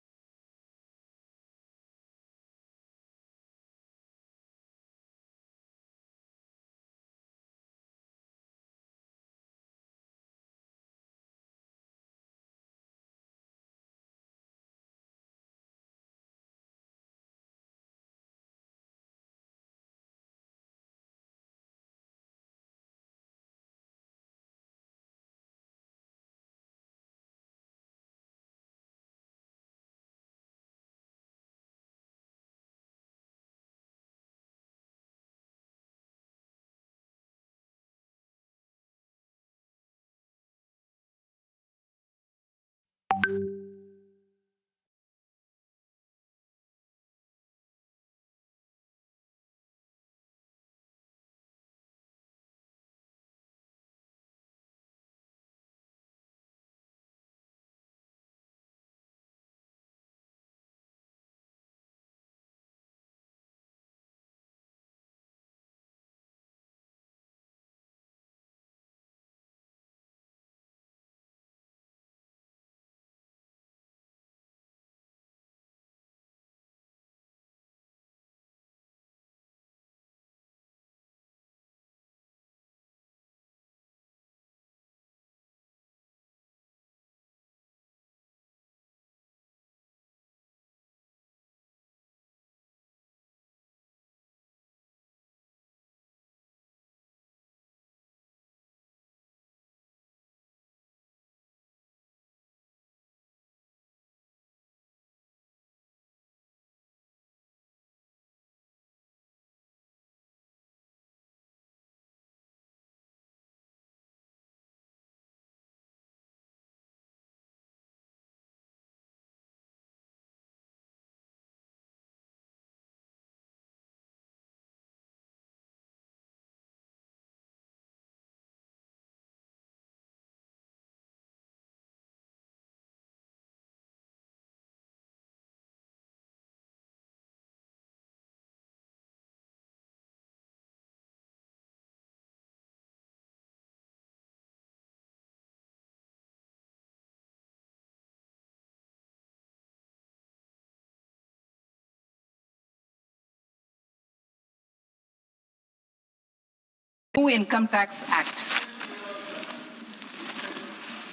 New Income Tax Act.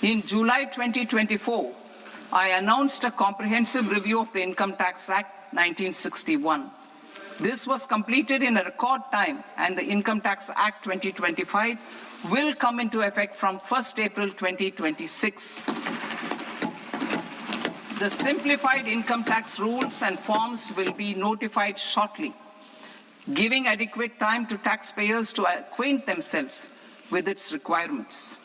In July 2024, I announced a comprehensive review of the Income Tax Act 1961. This was completed in a record time, and the Income Tax Act 2025 will come into effect from 1st April 2026. The simplified income tax rules and forms will be notified shortly, giving adequate time to taxpayers to acquaint themselves with its requirements.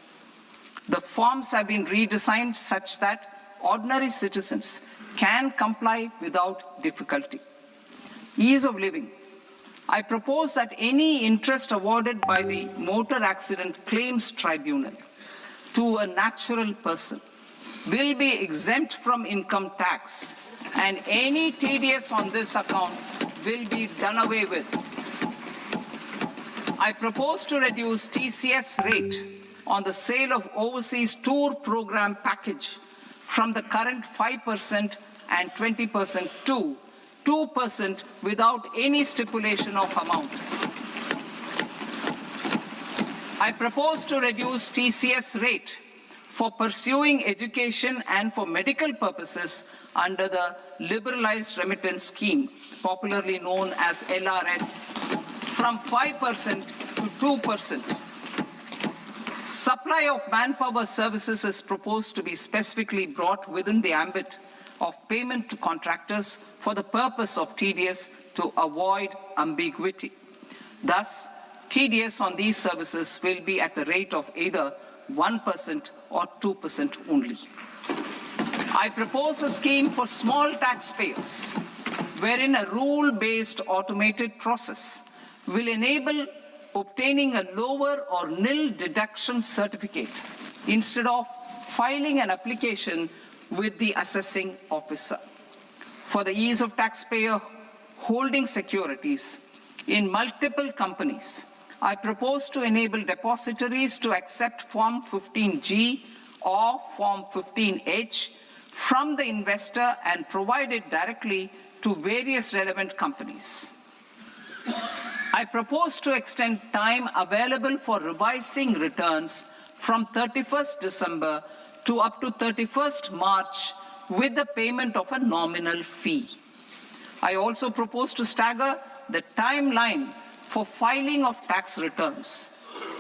The forms have been redesigned such that ordinary citizens can comply without difficulty. Ease of living. I propose that any interest awarded by the Motor Accident Claims Tribunal to a natural person will be exempt from income tax, and any TDS on this account will be done away with. I propose to reduce TCS rate on the sale of overseas tour program package from the current 5% and 20% to 2% without any stipulation of amount. I propose to reduce TCS rate for pursuing education and for medical purposes under the Liberalized Remittance Scheme, popularly known as LRS, from 5% to 2%. Supply of manpower services is proposed to be specifically brought within the ambit of payment to contractors for the purpose of TDS to avoid ambiguity. Thus, TDS on these services will be at the rate of either 1% or 2% only. I propose a scheme for small taxpayers, wherein a rule-based automated process will enable obtaining a lower or nil deduction certificate instead of filing an application with the assessing officer. For the ease of taxpayer holding securities in multiple companies, I propose to enable depositories to accept Form 15G or Form 15H from the investor and provide it directly to various relevant companies. I propose to extend time available for revising returns from 31st December to up to 31st March with the payment of a nominal fee. I also propose to stagger the timeline for filing of tax returns.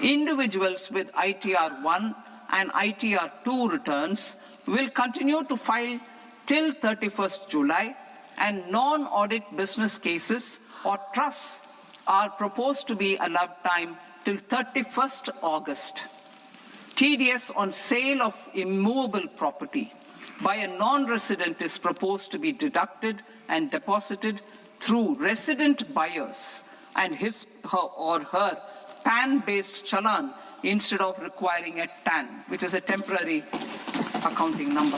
Individuals with ITR 1 and ITR 2 returns will continue to file till 31st July, and non-audit business cases or trusts are proposed to be allowed time till 31st August. TDS on sale of immovable property by a non-resident is proposed to be deducted and deposited through resident buyers and his or her PAN-based challan instead of requiring a TAN, which is a temporary accounting number.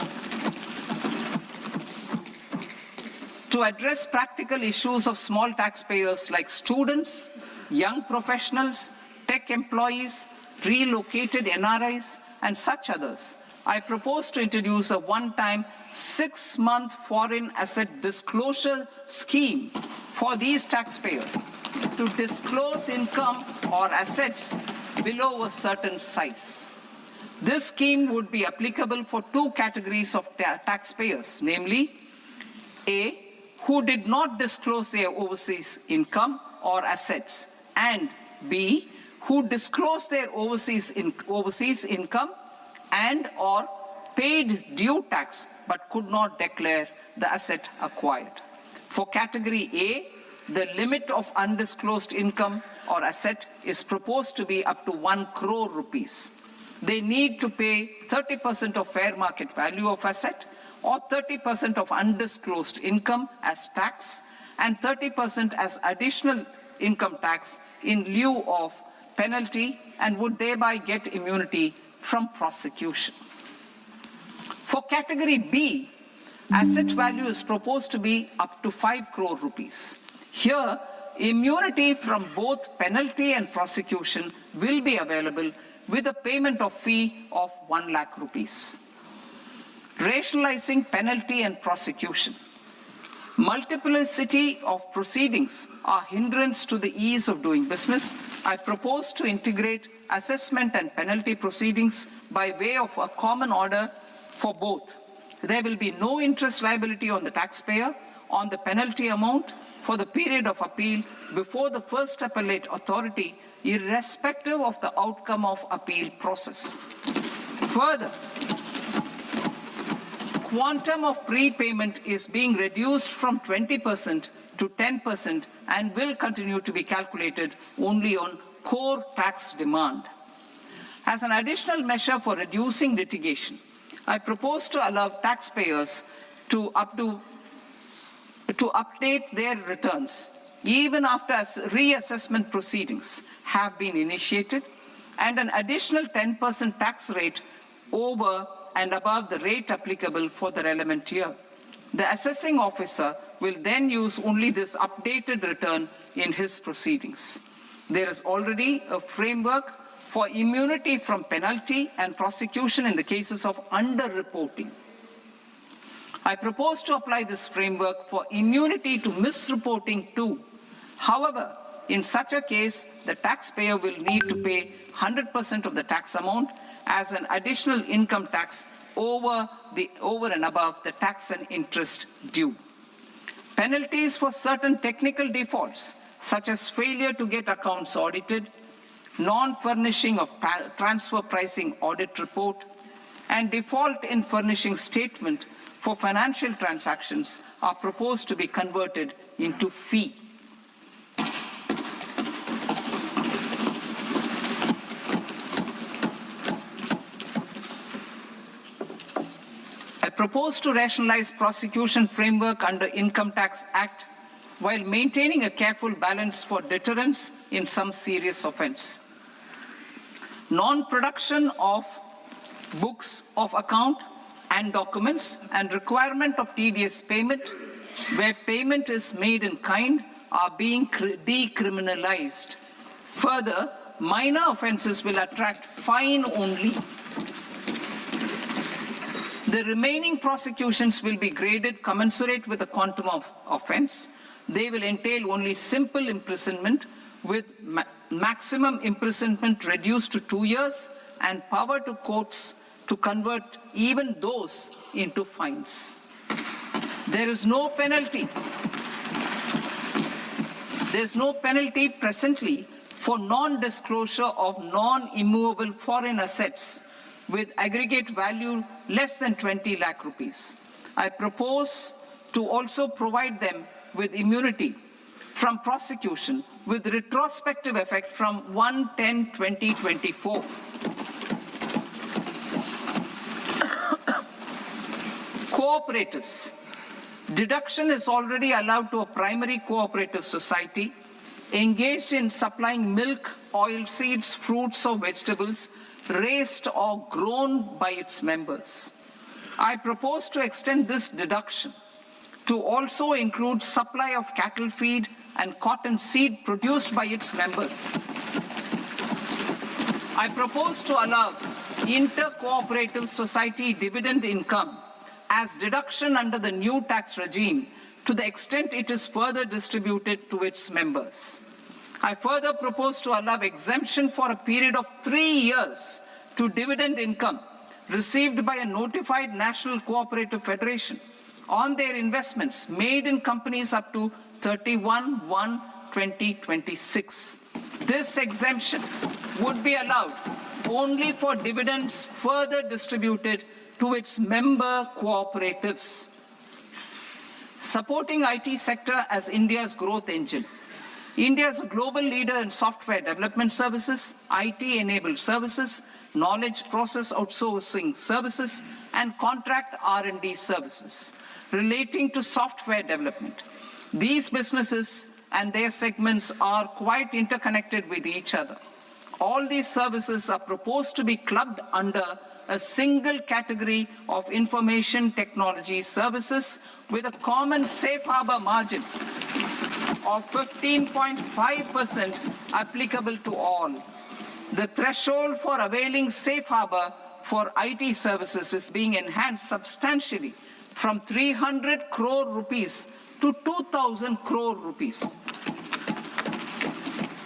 To address practical issues of small taxpayers like students, young professionals, tech employees, relocated NRIs, and such others, I propose to introduce a one-time 6-month foreign asset disclosure scheme for these taxpayers to disclose income or assets below a certain size. This scheme would be applicable for two categories of taxpayers, namely, A, who did not disclose their overseas income or assets, and B, who disclosed their overseas income and or paid due tax but could not declare the asset acquired. For category A, the limit of undisclosed income or asset is proposed to be up to 1 crore rupees. They need to pay 30% of fair market value of asset or 30% of undisclosed income as tax and 30% as additional income tax in lieu of penalty, and would thereby get immunity from prosecution. For category B, asset value is proposed to be up to 5 crore rupees. Here, immunity from both penalty and prosecution will be available with a payment of fee of 1 lakh rupees. Rationalizing penalty and prosecution. Multiplicity of proceedings are hindrance to the ease of doing business. I propose to integrate assessment and penalty proceedings by way of a common order for both. There will be no interest liability on the taxpayer on the penalty amount for the period of appeal before the first appellate authority, irrespective of the outcome of appeal process. Further, quantum of prepayment is being reduced from 20% to 10% and will continue to be calculated only on core tax demand. As an additional measure for reducing litigation, I propose to allow taxpayers to update their returns even after reassessment proceedings have been initiated, and an additional 10% tax rate over and above the rate applicable for the relevant year. The assessing officer will then use only this updated return in his proceedings. There is already a framework for immunity from penalty and prosecution in the cases of underreporting. I propose to apply this framework for immunity to misreporting too. However, in such a case, the taxpayer will need to pay 100% of the tax amount as an additional income tax over and above the tax and interest due. Penalties for certain technical defaults, such as failure to get accounts audited, non-furnishing of transfer pricing audit report, and default in furnishing statement for financial transactions, are proposed to be converted into fee. I propose to rationalize prosecution framework under Income Tax Act while maintaining a careful balance for deterrence in some serious offense. Non-production of books of account and documents and requirement of TDS payment where payment is made in kind are being decriminalized. Further, minor offenses will attract fine only. The remaining prosecutions will be graded commensurate with the quantum of offense. They will entail only simple imprisonment with maximum imprisonment reduced to 2 years and power to courts to convert even those into fines. There is no penalty. There is no penalty presently for non-disclosure of non-immovable foreign assets with aggregate value less than 20 lakh rupees. I propose to also provide them with immunity from prosecution with retrospective effect from 1/10/2024. Cooperatives. Deduction is already allowed to a primary cooperative society engaged in supplying milk, oilseeds, fruits or vegetables raised or grown by its members. I propose to extend this deduction to also include supply of cattle feed and cotton seed produced by its members. I propose to allow inter-cooperative society dividend income as deduction under the new tax regime to the extent it is further distributed to its members. I further propose to allow exemption for a period of 3 years to dividend income received by a notified national cooperative federation on their investments made in companies up to 31/1/2026. This exemption would be allowed only for dividends further distributed to its member cooperatives. Supporting IT sector as India's growth engine. India is a global leader in software development services, IT-enabled services, knowledge process outsourcing services, and contract R&D services relating to software development. These businesses and their segments are quite interconnected with each other. All these services are proposed to be clubbed under a single category of information technology services with a common safe harbor margin of 15.5% applicable to all. The threshold for availing safe harbor for IT services is being enhanced substantially from 300 crore rupees to 2,000 crore rupees.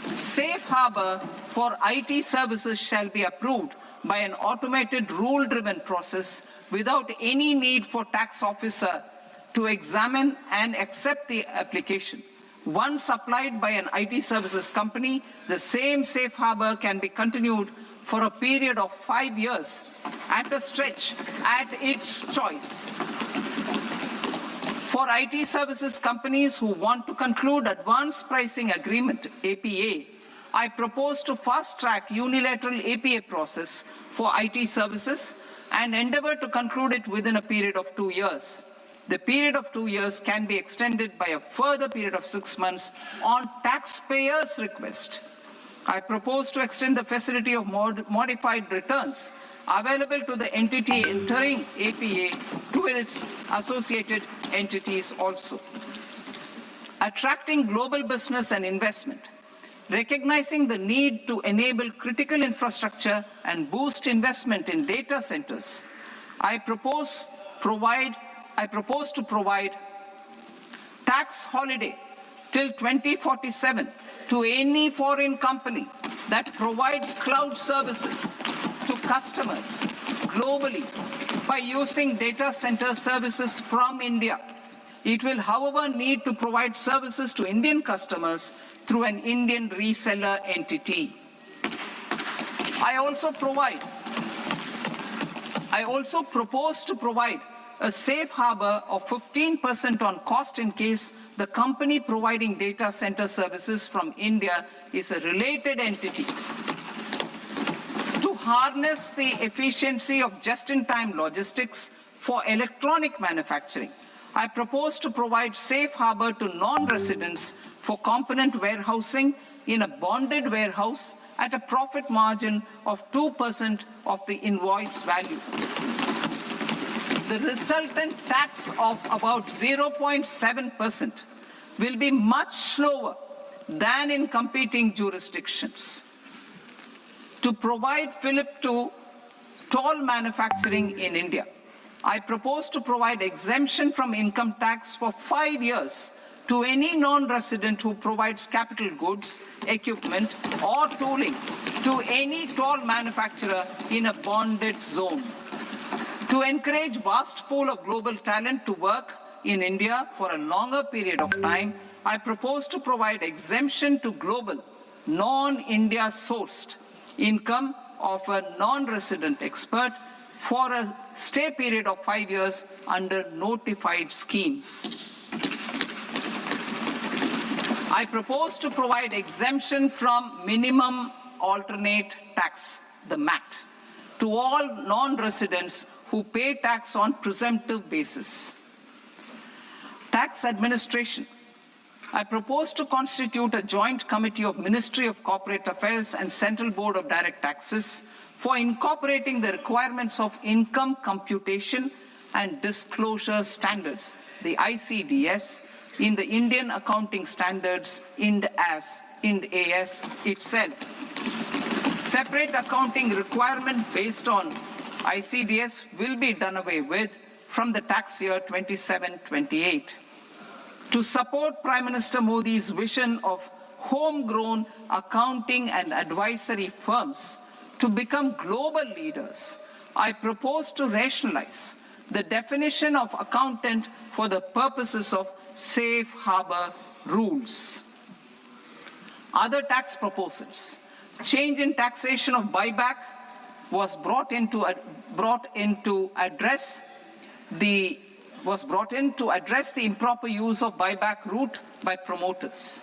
Safe harbor for IT services shall be approved by an automated rule-driven process without any need for tax officer to examine and accept the application. Once applied by an IT services company, the same safe harbor can be continued for a period of 5 years at a stretch at its choice. For IT services companies who want to conclude advanced pricing agreement, APA, I propose to fast-track unilateral APA process for IT services and endeavor to conclude it within a period of 2 years. The period of 2 years can be extended by a further period of 6 months on taxpayers' request. I propose to extend the facility of modified returns available to the entity entering APA to its associated entities also. Attracting global business and investment. Recognizing the need to enable critical infrastructure and boost investment in data centers, I propose to provide tax holiday till 2047 to any foreign company that provides cloud services to customers globally by using data center services from India. It will, however, need to provide services to Indian customers through an Indian reseller entity. I also propose to provide a safe harbor of 15% on cost in case the company providing data center services from India is a related entity. To harness the efficiency of just-in-time logistics for electronic manufacturing, I propose to provide safe harbor to non-residents for component warehousing in a bonded warehouse at a profit margin of 2% of the invoice value. The resultant tax of about 0.7% will be much lower than in competing jurisdictions. To provide fillip to toll manufacturing in India, I propose to provide exemption from income tax for 5 years to any non-resident who provides capital goods, equipment, or tooling to any toll manufacturer in a bonded zone. To encourage vast pool of global talent to work in India for a longer period of time, I propose to provide exemption to global, non-India sourced income of a non-resident expert for a stay period of 5 years under notified schemes. I propose to provide exemption from minimum alternate tax, the MAT, to all non-residents who pay tax on presumptive basis. Tax administration. I propose to constitute a joint committee of Ministry of Corporate Affairs and Central Board of Direct Taxes for incorporating the requirements of income computation and disclosure standards, the ICDS, in the Indian Accounting Standards, IND AS itself. Separate accounting requirement based on ICDS will be done away with from the tax year 27-28. To support Prime Minister Modi's vision of homegrown accounting and advisory firms to become global leaders, I propose to rationalize the definition of accountant for the purposes of safe harbor rules. Other tax proposals. Change in taxation of buyback was brought in to address the improper use of buyback route by promoters.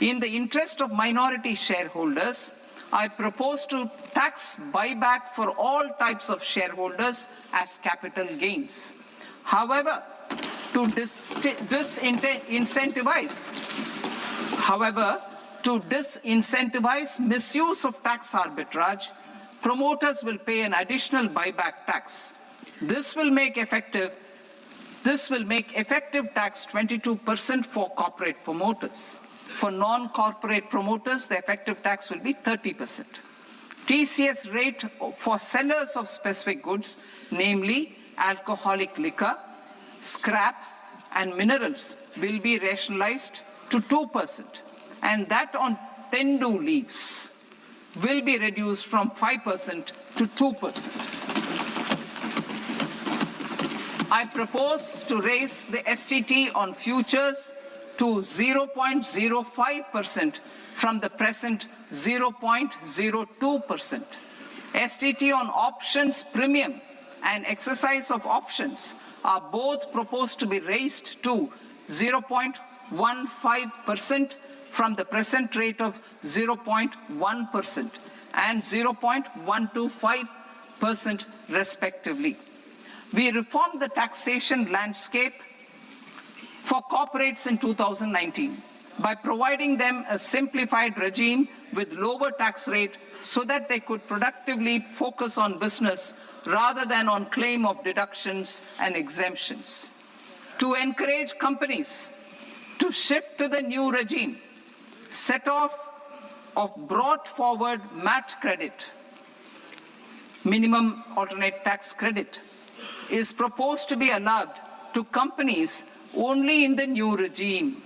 In the interest of minority shareholders, I propose to tax buyback for all types of shareholders as capital gains. However, to disincentivize misuse of tax arbitrage, promoters will pay an additional buyback tax. This will make effective tax 22% for corporate promoters. For non-corporate promoters, the effective tax will be 30%. TCS rate for sellers of specific goods, namely alcoholic liquor, scrap, and minerals, will be rationalized to 2%, and that on tendu leaves will be reduced from 5% to 2%. I propose to raise the STT on futures to 0.05% from the present 0.02%. STT on options premium and exercise of options are both proposed to be raised to 0.15% from the present rate of 0.1% and 0.125% respectively. We reformed the taxation landscape for corporates in 2019 by providing them a simplified regime with lower tax rate so that they could productively focus on business rather than on claim of deductions and exemptions. To encourage companies to shift to the new regime, set off of brought forward MAT credit, minimum alternate tax credit, is proposed to be allowed to companies only in the new regime.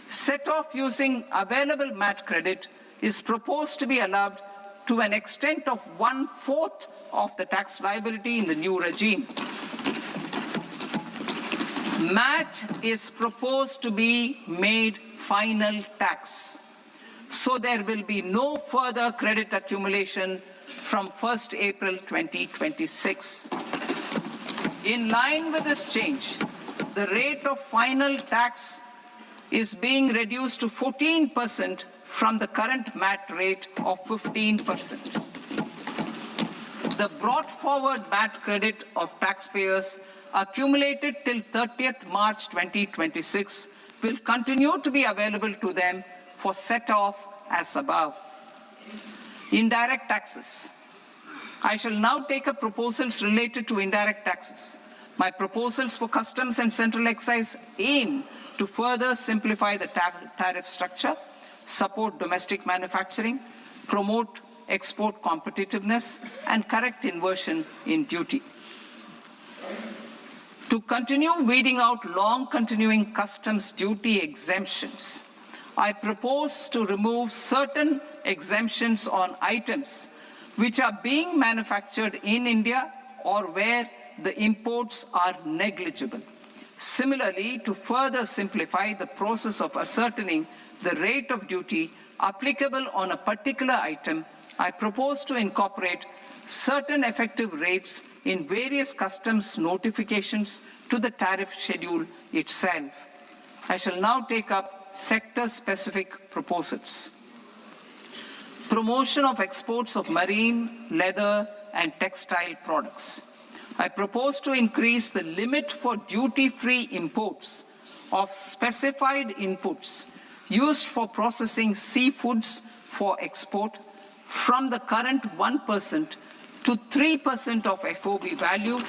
Set off using available MAT credit is proposed to be allowed to an extent of 1/4 of the tax liability in the new regime. MAT is proposed to be made final tax, so there will be no further credit accumulation from 1st April 2026. In line with this change, the rate of final tax is being reduced to 14% from the current MAT rate of 15%. The brought forward MAT credit of taxpayers accumulated till 30th March 2026 will continue to be available to them for set-off as above. Indirect taxes. I shall now take up proposals related to indirect taxes. My proposals for customs and central excise aim to further simplify the tariff structure, support domestic manufacturing, promote export competitiveness, and correct inversion in duty. To continue weeding out long-continuing customs duty exemptions, I propose to remove certain exemptions on items which are being manufactured in India or where the imports are negligible. Similarly, to further simplify the process of ascertaining the rate of duty applicable on a particular item, I propose to incorporate certain effective rates in various customs notifications to the tariff schedule itself. I shall now take up sector-specific proposals. Promotion of exports of marine, leather, and textile products. I propose to increase the limit for duty-free imports of specified inputs used for processing seafoods for export from the current 1% to 3% of FOB value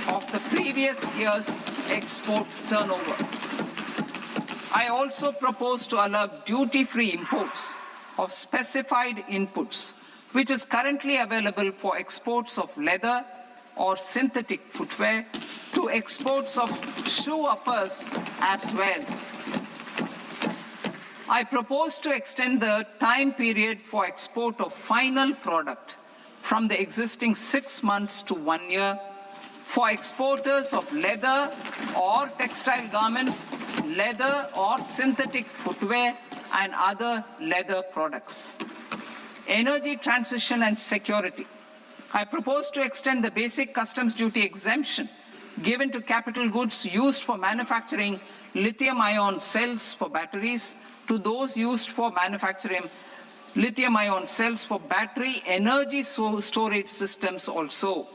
of the previous year's export turnover. I also propose to allow duty-free imports of specified inputs, which is currently available for exports of leather or synthetic footwear, to exports of shoe uppers as well. I propose to extend the time period for export of final product from the existing 6 months to 1 year for exporters of leather or textile garments, leather or synthetic footwear, and other leather products. Energy transition and security. I propose to extend the basic customs duty exemption given to capital goods used for manufacturing lithium-ion cells for batteries to those used for manufacturing lithium-ion cells for battery energy storage systems also.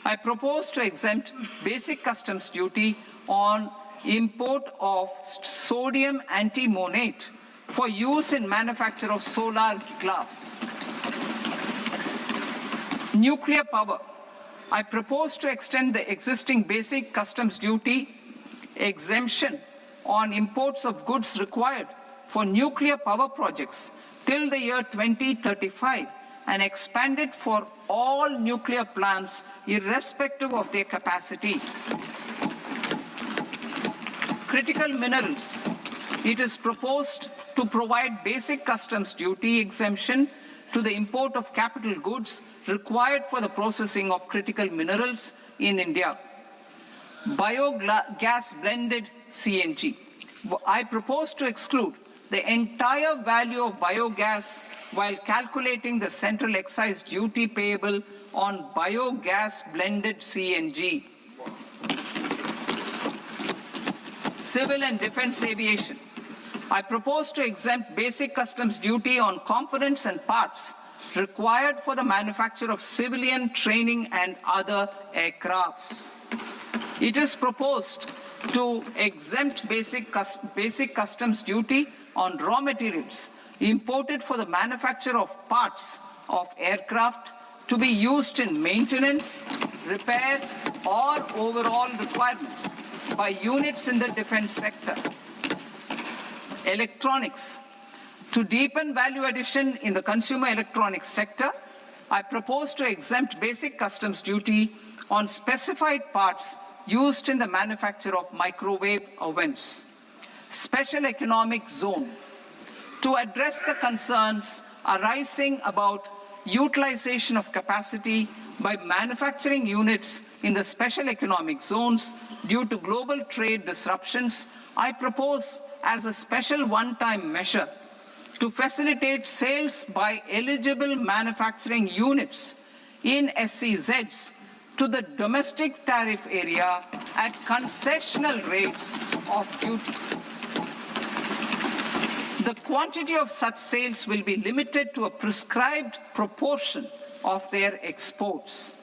I propose to exempt basic customs duty on import of sodium antimonate for use in manufacture of solar glass. Nuclear power. I propose to extend the existing basic customs duty exemption on imports of goods required for nuclear power projects till the year 2035 and expand it for all nuclear plants irrespective of their capacity. critical minerals, it is proposed to provide basic customs duty exemption to the import of capital goods required for the processing of critical minerals in India. Biogas blended CNG. I propose to exclude the entire value of biogas while calculating the central excise duty payable on biogas blended CNG. Civil and defense aviation. I propose to exempt basic customs duty on components and parts required for the manufacture of civilian training and other aircrafts. It is proposed to exempt basic customs duty on raw materials imported for the manufacture of parts of aircraft to be used in maintenance, repair, or overall requirements by units in the defense sector. Electronics. To deepen value addition in the consumer electronics sector, I propose to exempt basic customs duty on specified parts used in the manufacture of microwave ovens. Special economic zone. To address the concerns arising about utilization of capacity by manufacturing units in the special economic zones due to global trade disruptions, I propose as a special one-time measure to facilitate sales by eligible manufacturing units in SEZs to the domestic tariff area at concessional rates of duty. The quantity of such sales will be limited to a prescribed proportion of their exports.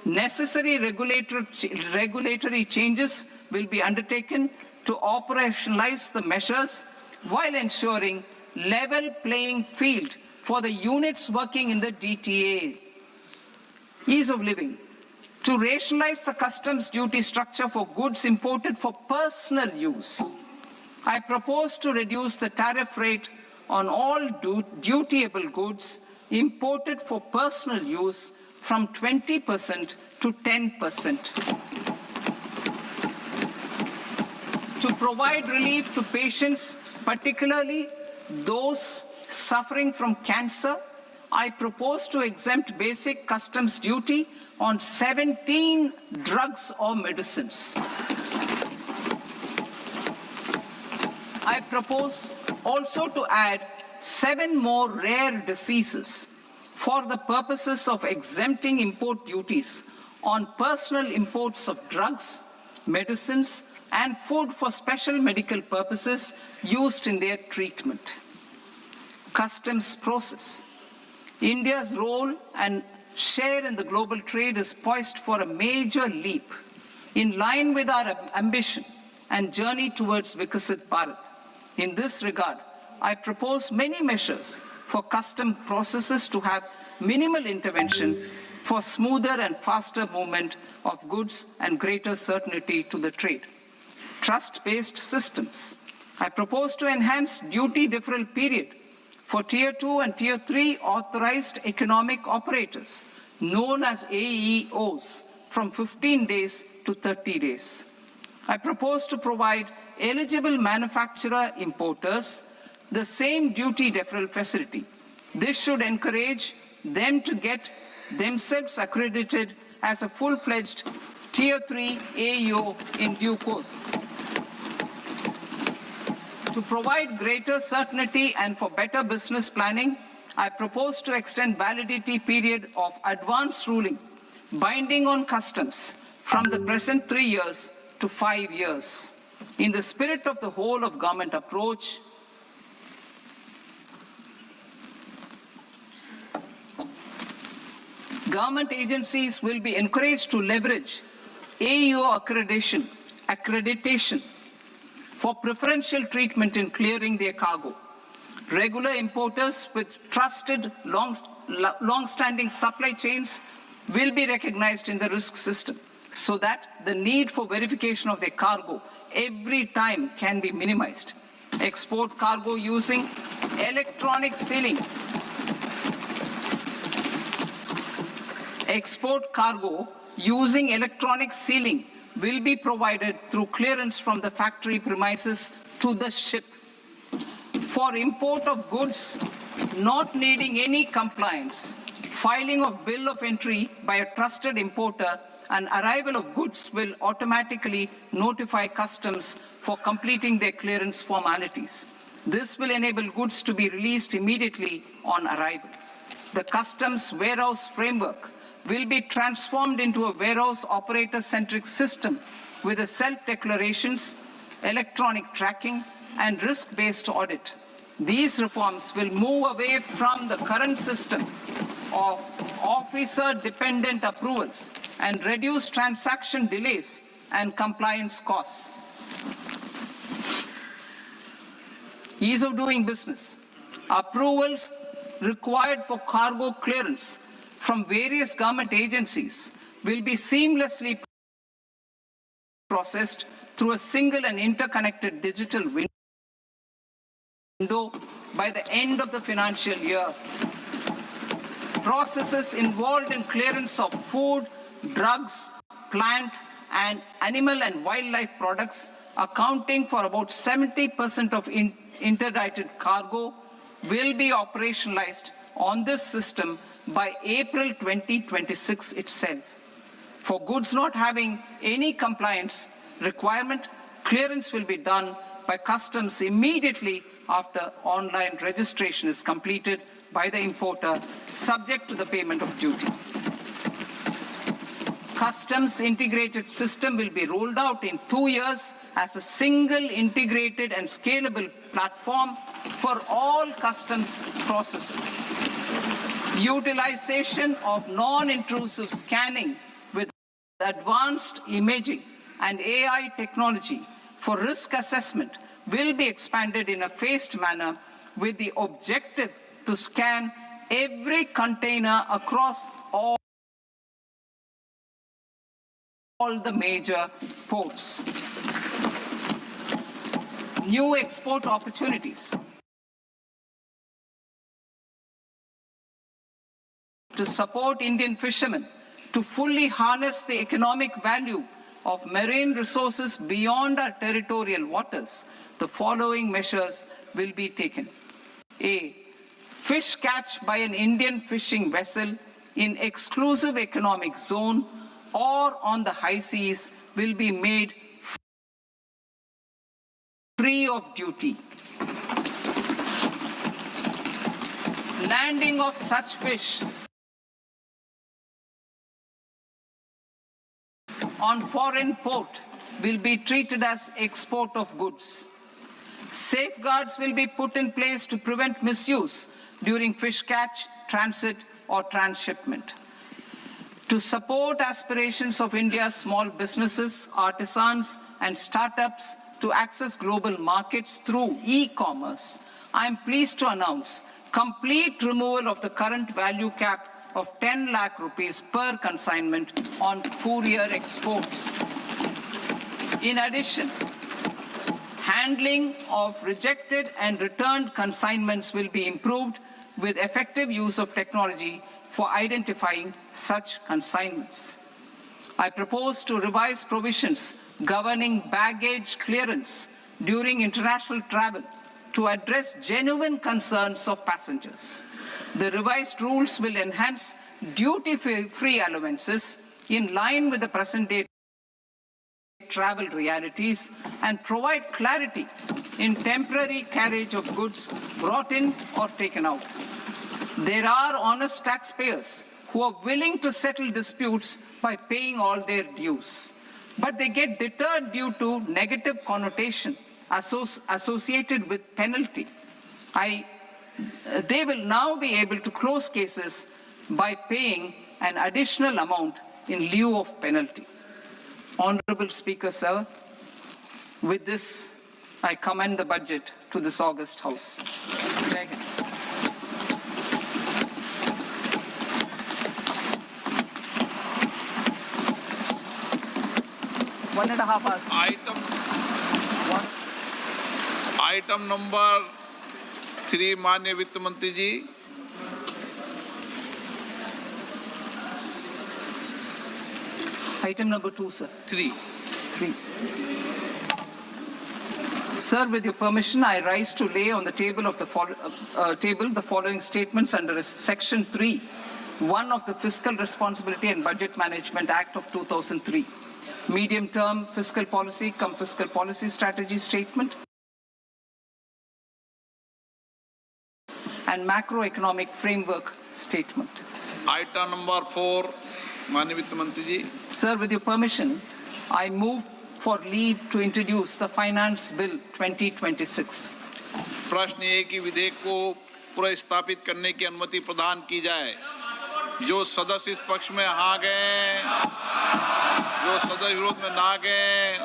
Necessary regulatory changes will be undertaken to operationalize the measures while ensuring level playing field for the units working in the DTA. Ease of living. To rationalize the customs duty structure for goods imported for personal use, I propose to reduce the tariff rate on all dutiable goods imported for personal use from 20% to 10%. To provide relief to patients, particularly those suffering from cancer, I propose to exempt basic customs duty on 17 drugs or medicines. I propose also to add 7 more rare diseases for the purposes of exempting import duties on personal imports of drugs, medicines, and food for special medical purposes used in their treatment. Customs process. India's role and share in the global trade is poised for a major leap in line with our ambition and journey towards Vikasit Bharat. In this regard, I propose many measures for custom processes to have minimal intervention for smoother and faster movement of goods and greater certainty to the trade. Trust-based systems. I propose to enhance duty deferral period for Tier 2 and Tier 3 authorized economic operators, known as AEOs, from 15 days to 30 days. I propose to provide eligible manufacturer importers the same duty deferral facility. This should encourage them to get themselves accredited as a full-fledged Tier 3 AEO in due course. To provide greater certainty and for better business planning, I propose to extend validity period of advance ruling binding on customs from the present 3 years to 5 years. In the spirit of the whole of government approach, government agencies will be encouraged to leverage AEO accreditation for preferential treatment in clearing their cargo. Regular importers with trusted long-standing supply chains will be recognized in the risk system so that the need for verification of their cargo every time can be minimized. Export cargo using electronic sealing. Export cargo using electronic sealing will be provided through clearance from the factory premises to the ship. For import of goods not needing any compliance, filing of bill of entry by a trusted importer and arrival of goods will automatically notify customs for completing their clearance formalities. This will enable goods to be released immediately on arrival. The customs warehouse framework will be transformed into a warehouse operator-centric system with a self-declarations, electronic tracking, and risk-based audit. These reforms will move away from the current system of officer-dependent approvals and reduce transaction delays and compliance costs. Ease of doing business. Approvals required for cargo clearance from various government agencies will be seamlessly processed through a single and interconnected digital window by the end of the financial year. Processes involved in clearance of food, drugs, plant, and animal and wildlife products, accounting for about 70% of interdicted cargo, will be operationalized on this system by April 2026 itself. For goods not having any compliance requirement, clearance will be done by customs immediately after online registration is completed by the importer, subject to the payment of duty. Customs integrated system will be rolled out in 2 years as a single integrated and scalable platform for all customs processes. Utilization of non-intrusive scanning with advanced imaging and AI technology for risk assessment will be expanded in a phased manner with the objective to scan every container across all the major ports. New export opportunities. To support Indian fishermen to fully harness the economic value of marine resources beyond our territorial waters, the following measures will be taken. A. Fish catch by an Indian fishing vessel in exclusive economic zone or on the high seas will be made free of duty. Landing of such fish on foreign port will be treated as export of goods. Safeguards will be put in place to prevent misuse during fish catch, transit, or transshipment. To support aspirations of India's small businesses, artisans, and startups to access global markets through e-commerce, I am pleased to announce complete removal of the current value cap of 10 lakh rupees per consignment on courier exports. In addition, handling of rejected and returned consignments will be improved with effective use of technology for identifying such consignments. I propose to revise provisions governing baggage clearance during international travel to address genuine concerns of passengers. The revised rules will enhance duty-free allowances in line with the present-day travel realities and provide clarity in temporary carriage of goods brought in or taken out. There are honest taxpayers who are willing to settle disputes by paying all their dues, but they get deterred due to negative connotation associated with penalty. They will now be able to close cases by paying an additional amount in lieu of penalty. Honorable Speaker, sir, with this, I commend the budget to this august House. Jai Hind. One and a half hours. Item number 3, माननीय वित्त मंत्री जी. Item number 2, sir. 3. 2023. Sir, with your permission, I rise to lay on the table of the following statements under Section 3, 1 of the Fiscal Responsibility and Budget Management Act of 2003. Medium-term fiscal policy cum fiscal policy strategy statement and macroeconomic framework statement. Item number 4, माननीय वित्त मंत्री जी. Sir, with your permission, I move for leave to introduce the Finance Bill 2026. प्रश्न ये कि विधेयक को पुनर्स्थापित करने की अनुमति प्रदान की जाए. जो सदस्य इस पक्ष में हाँ गए, जो सदस्य विरोध में ना गए,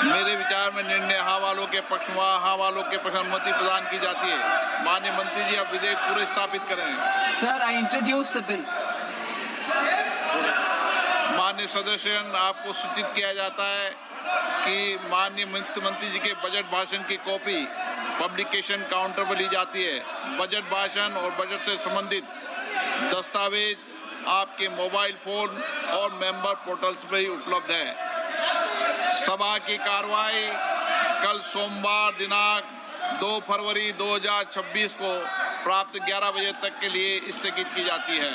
मेरे विचार में निर्णय हाँ वालों के पक्ष में हाँ वालों के पक्ष में अनुमति प्रदान की जाती है. माननीय मंत्री जी, आप विधेयक पूरे स्थापित करें. Sir, I introduce the bill. माननीय सदस्य, आपको सूचित किया जाता है कि माननीय वित्त मंत्री जी के बजट भाषण की कॉपी पब्लिकेशन काउंटर पर ली जाती है. बजट भाषण और बजट से संबंधित दस्तावेज आपके मोबाइल फोन और मेंबर पोर्टल्स पर ही उपलब्ध है. सभा की कार्रवाई कल सोमवार दिनांक 2 फरवरी 2026 को प्राप्त 11 बजे तक के लिए स्थगित की जाती है.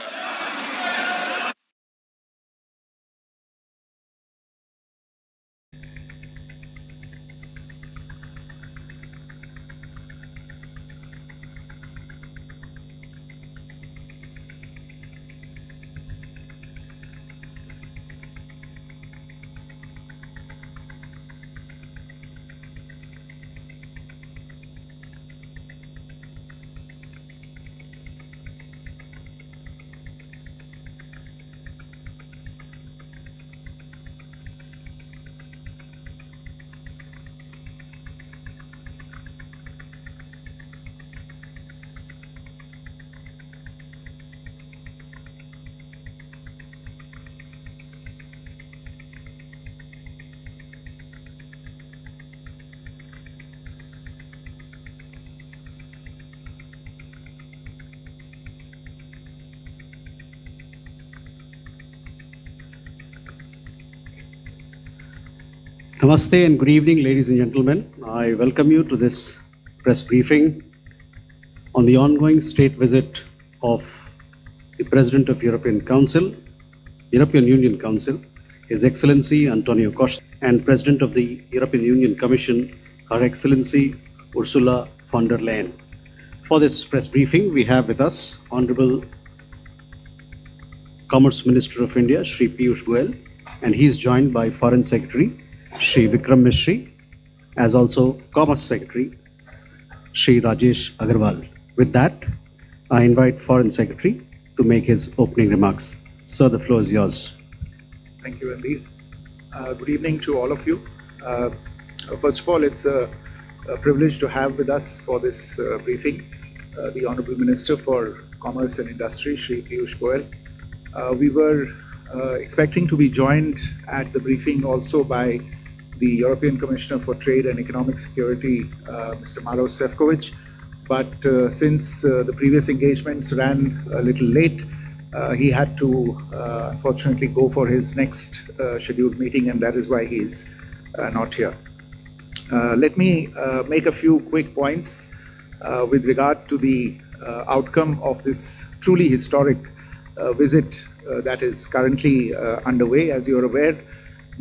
Namaste and good evening, ladies and gentlemen. I welcome you to this press briefing on the ongoing state visit of the President of European Union Council, His Excellency Antonio Costa, and President of the European Union Commission, Her Excellency Ursula von der Leyen. For this press briefing, we have with us Honorable Commerce Minister of India, Shri Piyush Goyal, and he is joined by Foreign Secretary Shri Vikram Mishri, as also Commerce Secretary Shri Rajesh Agarwal. With that, I invite Foreign Secretary to make his opening remarks. Sir, the floor is yours. Thank you, Andy. Good evening to all of you. First of all, it's a privilege to have with us for this briefing the Honorable Minister for Commerce and Industry, Shri Piyush Goyal. We were expecting to be joined at the briefing also by the European Commissioner for Trade and Economic Security, Mr. Maros Sefcovic, but since the previous engagements ran a little late, he had to unfortunately go for his next scheduled meeting, and that is why he is not here. Let me make a few quick points with regard to the outcome of this truly historic visit that is currently underway. As you are aware,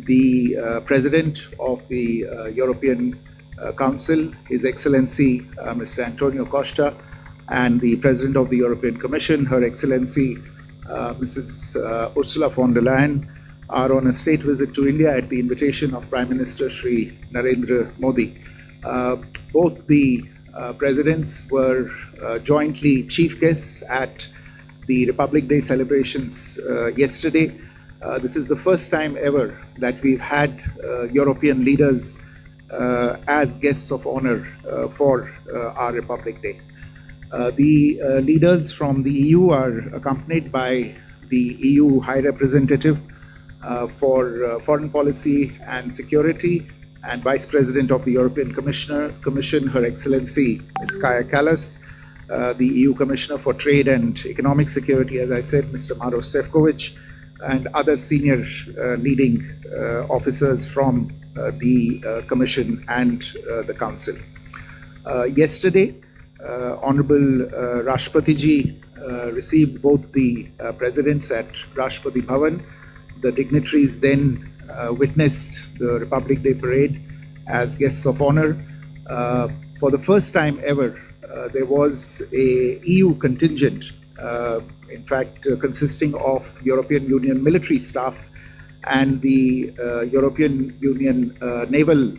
the President of the European Council, His Excellency Mr. Antonio Costa, and the President of the European Commission, Her Excellency Mrs. Ursula von der Leyen, are on a state visit to India at the invitation of Prime Minister Shri Narendra Modi. Both the presidents were jointly chief guests at the Republic Day celebrations yesterday. This is the first time ever that we've had European leaders as guests of honor for our Republic Day. The leaders from the EU are accompanied by the EU High Representative for Foreign Policy and Security and Vice President of the European Commission, Her Excellency Ms. Kaja Kallas, the EU Commissioner for Trade and Economic Security, as I said, Mr. Maros Sefcovic, and other senior leading officers from the Commission and the Council. Yesterday, Honorable Rashtrapati Ji received both the presidents at Rashtrapati Bhavan. The dignitaries then witnessed the Republic Day parade as guests of honor. For the first time ever, there was a EU contingent, in fact, consisting of European Union military staff and the European Union naval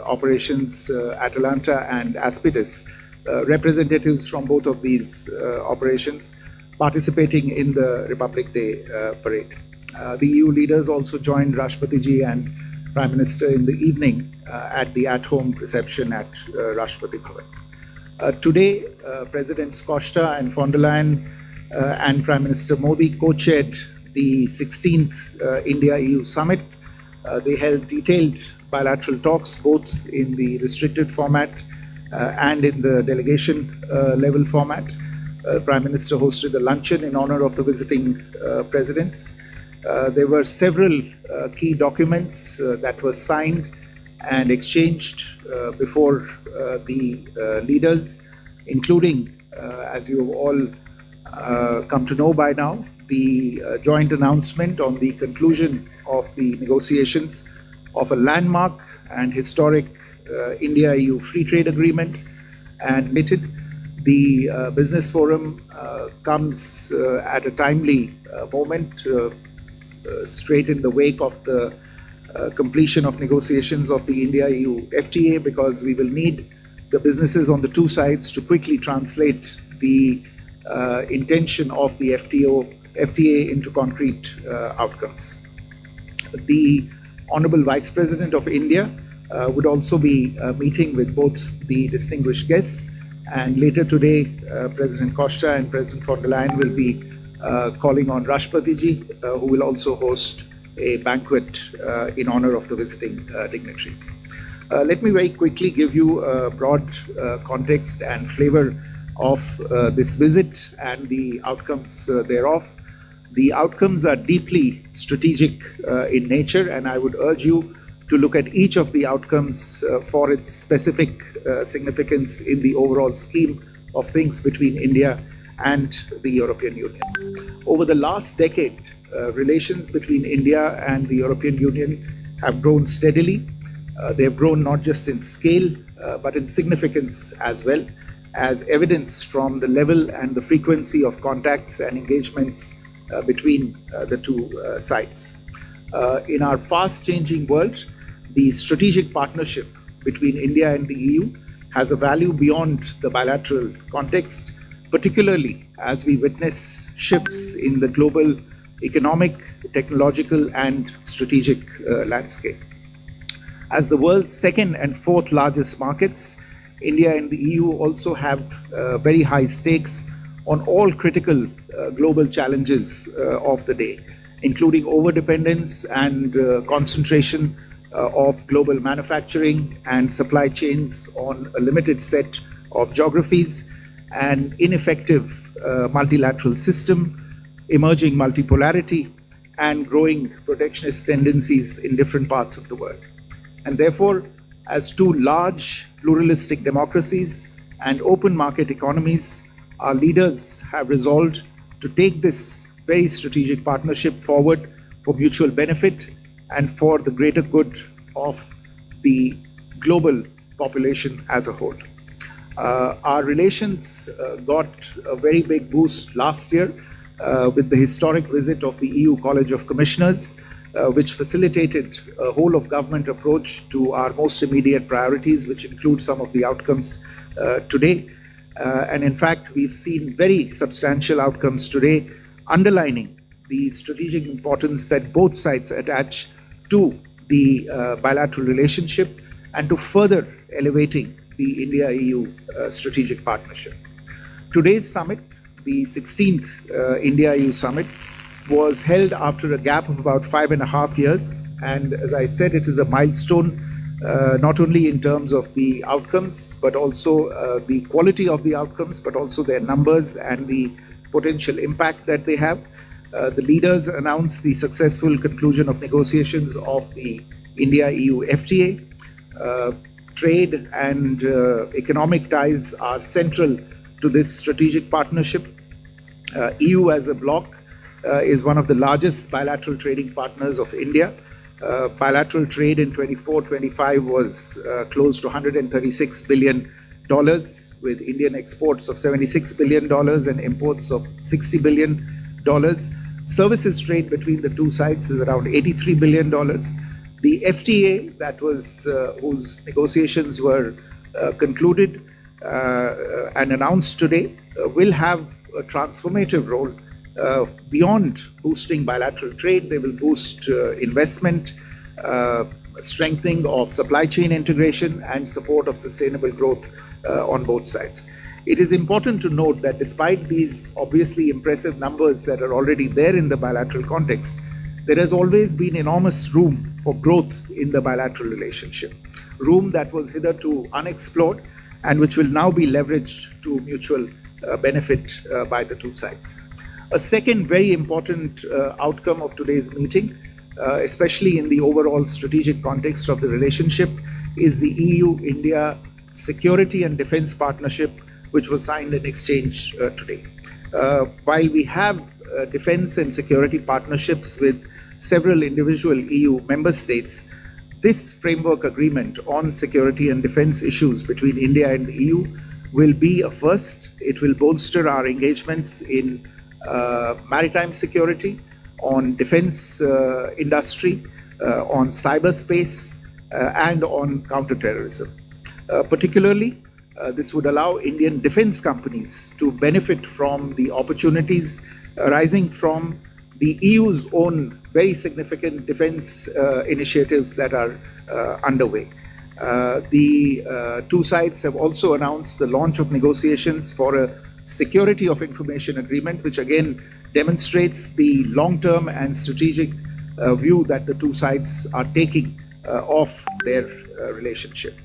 operations, Atalanta and Aspides, representatives from both of these operations participating in the Republic Day parade. The EU leaders also joined Rashtrapati Ji and Prime Minister in the evening at the at-home reception at Rashtrapati Bhavan. Today, Presidents Costa and von der Leyen and Prime Minister Modi co-chaired the 16th India-EU summit. They held detailed bilateral talks both in the restricted format and in the delegation level format. Prime Minister hosted a luncheon in honor of the visiting presidents. There were several key documents that were signed and exchanged before the leaders, including, as you have all come to know by now, the joint announcement on the conclusion of the negotiations of a landmark and historic India-EU Free Trade Agreement. And the Business Forum comes at a timely moment, straight in the wake of the completion of negotiations of the India-EU FTA, because we will need the businesses on the two sides to quickly translate the intention of the FTA into concrete outcomes. The Honorable Vice President of India would also be meeting with both the distinguished guests, and later today President Costa and President von der Leyen will be calling on Rashtrapati Ji, who will also host a banquet in honor of the visiting dignitaries. Let me very quickly give you a broad context and flavor of this visit and the outcomes thereof. The outcomes are deeply strategic in nature, and I would urge you to look at each of the outcomes for its specific significance in the overall scheme of things between India and the European Union. Over the last decade, relations between India and the European Union have grown steadily. They have grown not just in scale, but in significance as well, as evidence from the level and the frequency of contacts and engagements between the two sides. In our fast-changing world, the strategic partnership between India and the EU has a value beyond the bilateral context, particularly as we witness shifts in the global economic, technological, and strategic landscape. As the world's second and fourth largest markets, India and the EU also have very high stakes on all critical global challenges of the day, including overdependence and concentration of global manufacturing and supply chains on a limited set of geographies, an ineffective multilateral system, emerging multipolarity, and growing protectionist tendencies in different parts of the world. And therefore, as two large pluralistic democracies and open market economies, our leaders have resolved to take this very strategic partnership forward for mutual benefit and for the greater good of the global population as a whole. Our relations got a very big boost last year with the historic visit of the EU College of Commissioners, which facilitated a whole-of-government approach to our most immediate priorities, which include some of the outcomes today. And in fact, we've seen very substantial outcomes today, underlining the strategic importance that both sides attach to the bilateral relationship and to further elevating the India-EU strategic partnership. Today's summit, the 16th India-EU summit, was held after a gap of about 5.5 years. And as I said, it is a milestone, not only in terms of the outcomes, but also the quality of the outcomes, but also their numbers and the potential impact that they have. the leaders announced the successful conclusion of negotiations of the India-EU FTA. Trade and economic ties are central to this strategic partnership. EU as a bloc is one of the largest bilateral trading partners of India. Bilateral trade in 24-25 was close to $136 billion, with Indian exports of $76 billion and imports of $60 billion. Services trade between the two sides is around $83 billion. The FTA that was whose negotiations were concluded and announced today will have a transformative role. Beyond boosting bilateral trade, they will boost investment, strengthening of supply chain integration, and support of sustainable growth on both sides. It is important to note that despite these obviously impressive numbers that are already there in the bilateral context, there has always been enormous room for growth in the bilateral relationship, room that was hitherto unexplored and which will now be leveraged to mutual benefit by the two sides. A second very important outcome of today's meeting, especially in the overall strategic context of the relationship, is the EU-India Security and Defence Partnership, which was signed and exchanged today. While we have defence and security partnerships with several individual EU member states, this framework agreement on security and defence issues between India and the EU will be a first. It will bolster our engagements in maritime security, on defense industry, on cyberspace, and on counterterrorism. Particularly, this would allow Indian defense companies to benefit from the opportunities arising from the EU's own very significant defense initiatives that are underway. The two sides have also announced the launch of negotiations for a security of information agreement, which again demonstrates the long-term and strategic view that the two sides are taking of their relationship.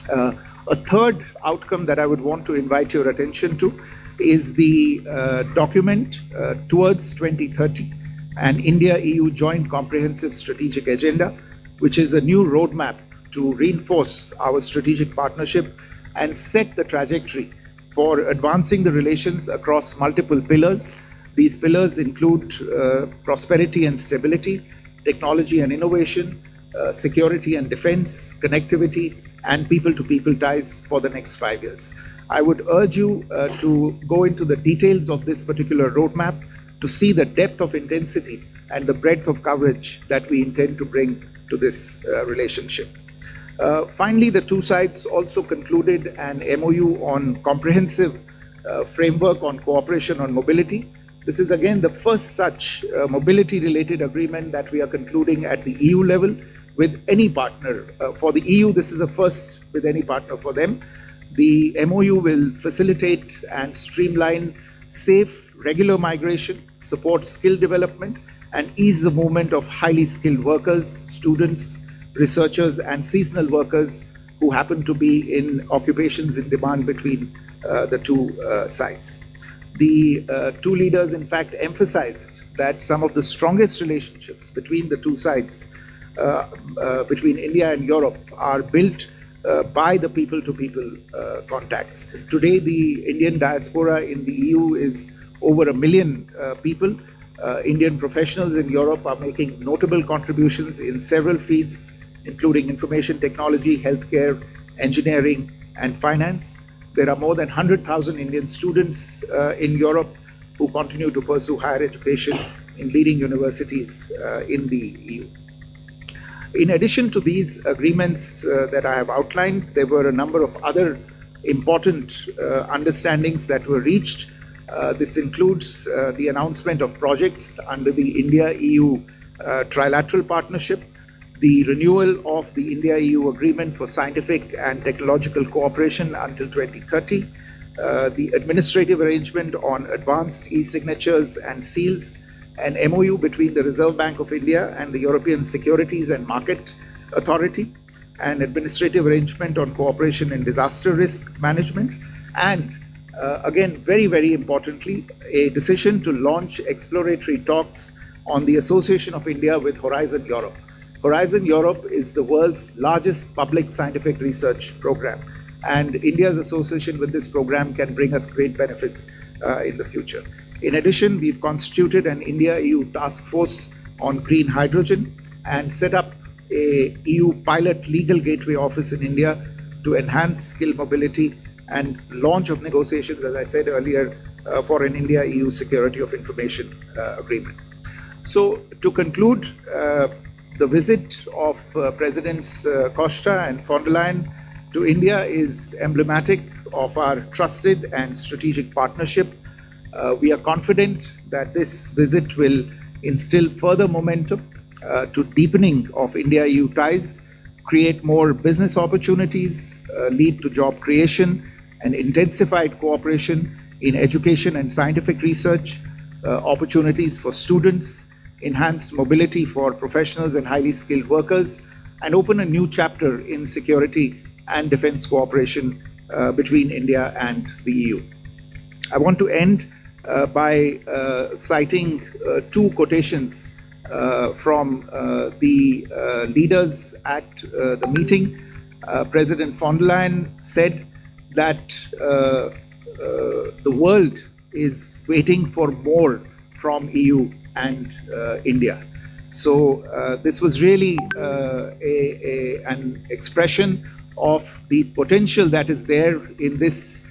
A third outcome that I would want to invite your attention to is the document towards 2030, an India-EU Joint Comprehensive Strategic Agenda, which is a new roadmap to reinforce our strategic partnership and set the trajectory for advancing the relations across multiple pillars. These pillars include prosperity and stability, technology and innovation, security and defense, connectivity, and people-to-people ties for the next 5 years. I would urge you to go into the details of this particular roadmap to see the depth of intensity and the breadth of coverage that we intend to bring to this relationship. Finally, the two sides also concluded an MOU on comprehensive framework on cooperation on mobility. This is again the first such mobility-related agreement that we are concluding at the EU level with any partner. For the EU, this is a first with any partner for them. The MOU will facilitate and streamline safe, regular migration, support skill development, and ease the movement of highly skilled workers, students, researchers, and seasonal workers who happen to be in occupations in demand between the two sides. The two leaders, in fact, emphasized that some of the strongest relationships between the two sides, between India and Europe, are built by the people-to-people contacts. Today, the Indian diaspora in the EU is over 1 million people. Indian professionals in Europe are making notable contributions in several fields, including information technology, healthcare, engineering, and finance. There are more than 100,000 Indian students in Europe who continue to pursue higher education in leading universities in the EU. In addition to these agreements that I have outlined, there were a number of other important understandings that were reached. This includes the announcement of projects under the India-EU trilateral partnership, the renewal of the India-EU agreement for scientific and technological cooperation until 2030, the administrative arrangement on advanced e-signatures and seals, an MOU between the Reserve Bank of India and the European Securities and Market Authority, an administrative arrangement on cooperation in disaster risk management, and Again, very, very importantly, a decision to launch exploratory talks on the association of India with Horizon Europe. Horizon Europe is the world's largest public scientific research program, and India's association with this program can bring us great benefits in the future. In addition, we've constituted an India-EU task force on green hydrogen and set up a EU pilot legal gateway office in India to enhance skill mobility and launch of negotiations, as I said earlier, for an India-EU security of information agreement. So to conclude, the visit of Presidents Costa and von der Leyen to India is emblematic of our trusted and strategic partnership. We are confident that this visit will instill further momentum to deepening of India-EU ties, create more business opportunities, lead to job creation and intensified cooperation in education and scientific research, opportunities for students, enhanced mobility for professionals and highly skilled workers, and open a new chapter in security and defense cooperation between India and the EU. I want to end by citing two quotations from the leaders at the meeting. President von der Leyen said that the world is waiting for more from EU and India. So this was really an expression of the potential that is there in this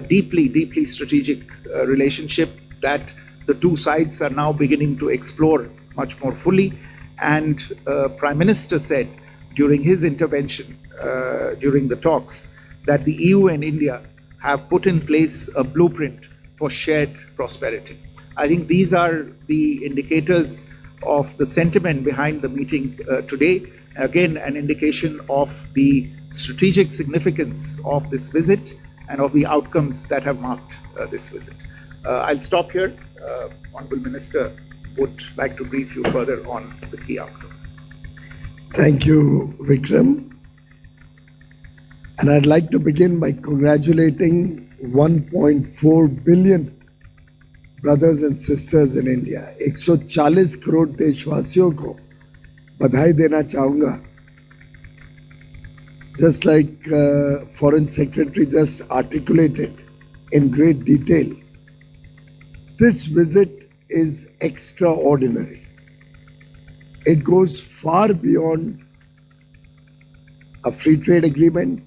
deeply strategic relationship that the two sides are now beginning to explore much more fully. And Prime Minister said during his intervention during the talks that the EU and India have put in place a blueprint for shared prosperity. I think these are the indicators of the sentiment behind the meeting today. Again, an indication of the strategic significance of this visit and of the outcomes that have marked this visit. I'll stop here. Honorable Minister would like to brief you further on the key outcome. Thank you, Vikram. And I'd like to begin by congratulating 1.4 billion brothers and sisters in India. 140 crore देशवासियों को बधाई देना चाहूँगा. Just like Foreign Secretary just articulated in great detail, this visit is extraordinary. It goes far beyond a free trade agreement.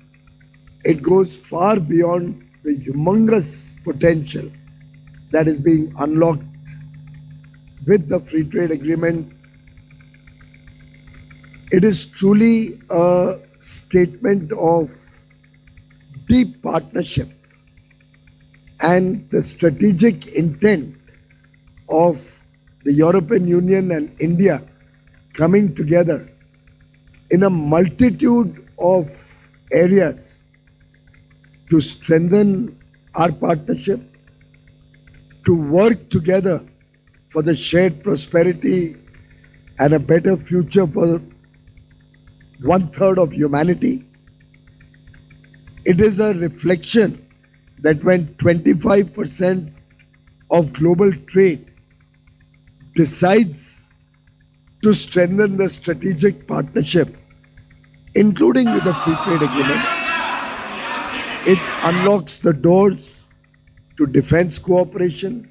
It goes far beyond the humongous potential that is being unlocked with the free trade agreement. It is truly a statement of deep partnership and the strategic intent of the European Union and India coming together in a multitude of areas to strengthen our partnership, to work together for the shared prosperity and a better future for 1/3 of humanity. It is a reflection that when 25% of global trade decides to strengthen the strategic partnership, including with the free trade agreement, it unlocks the doors to defense cooperation,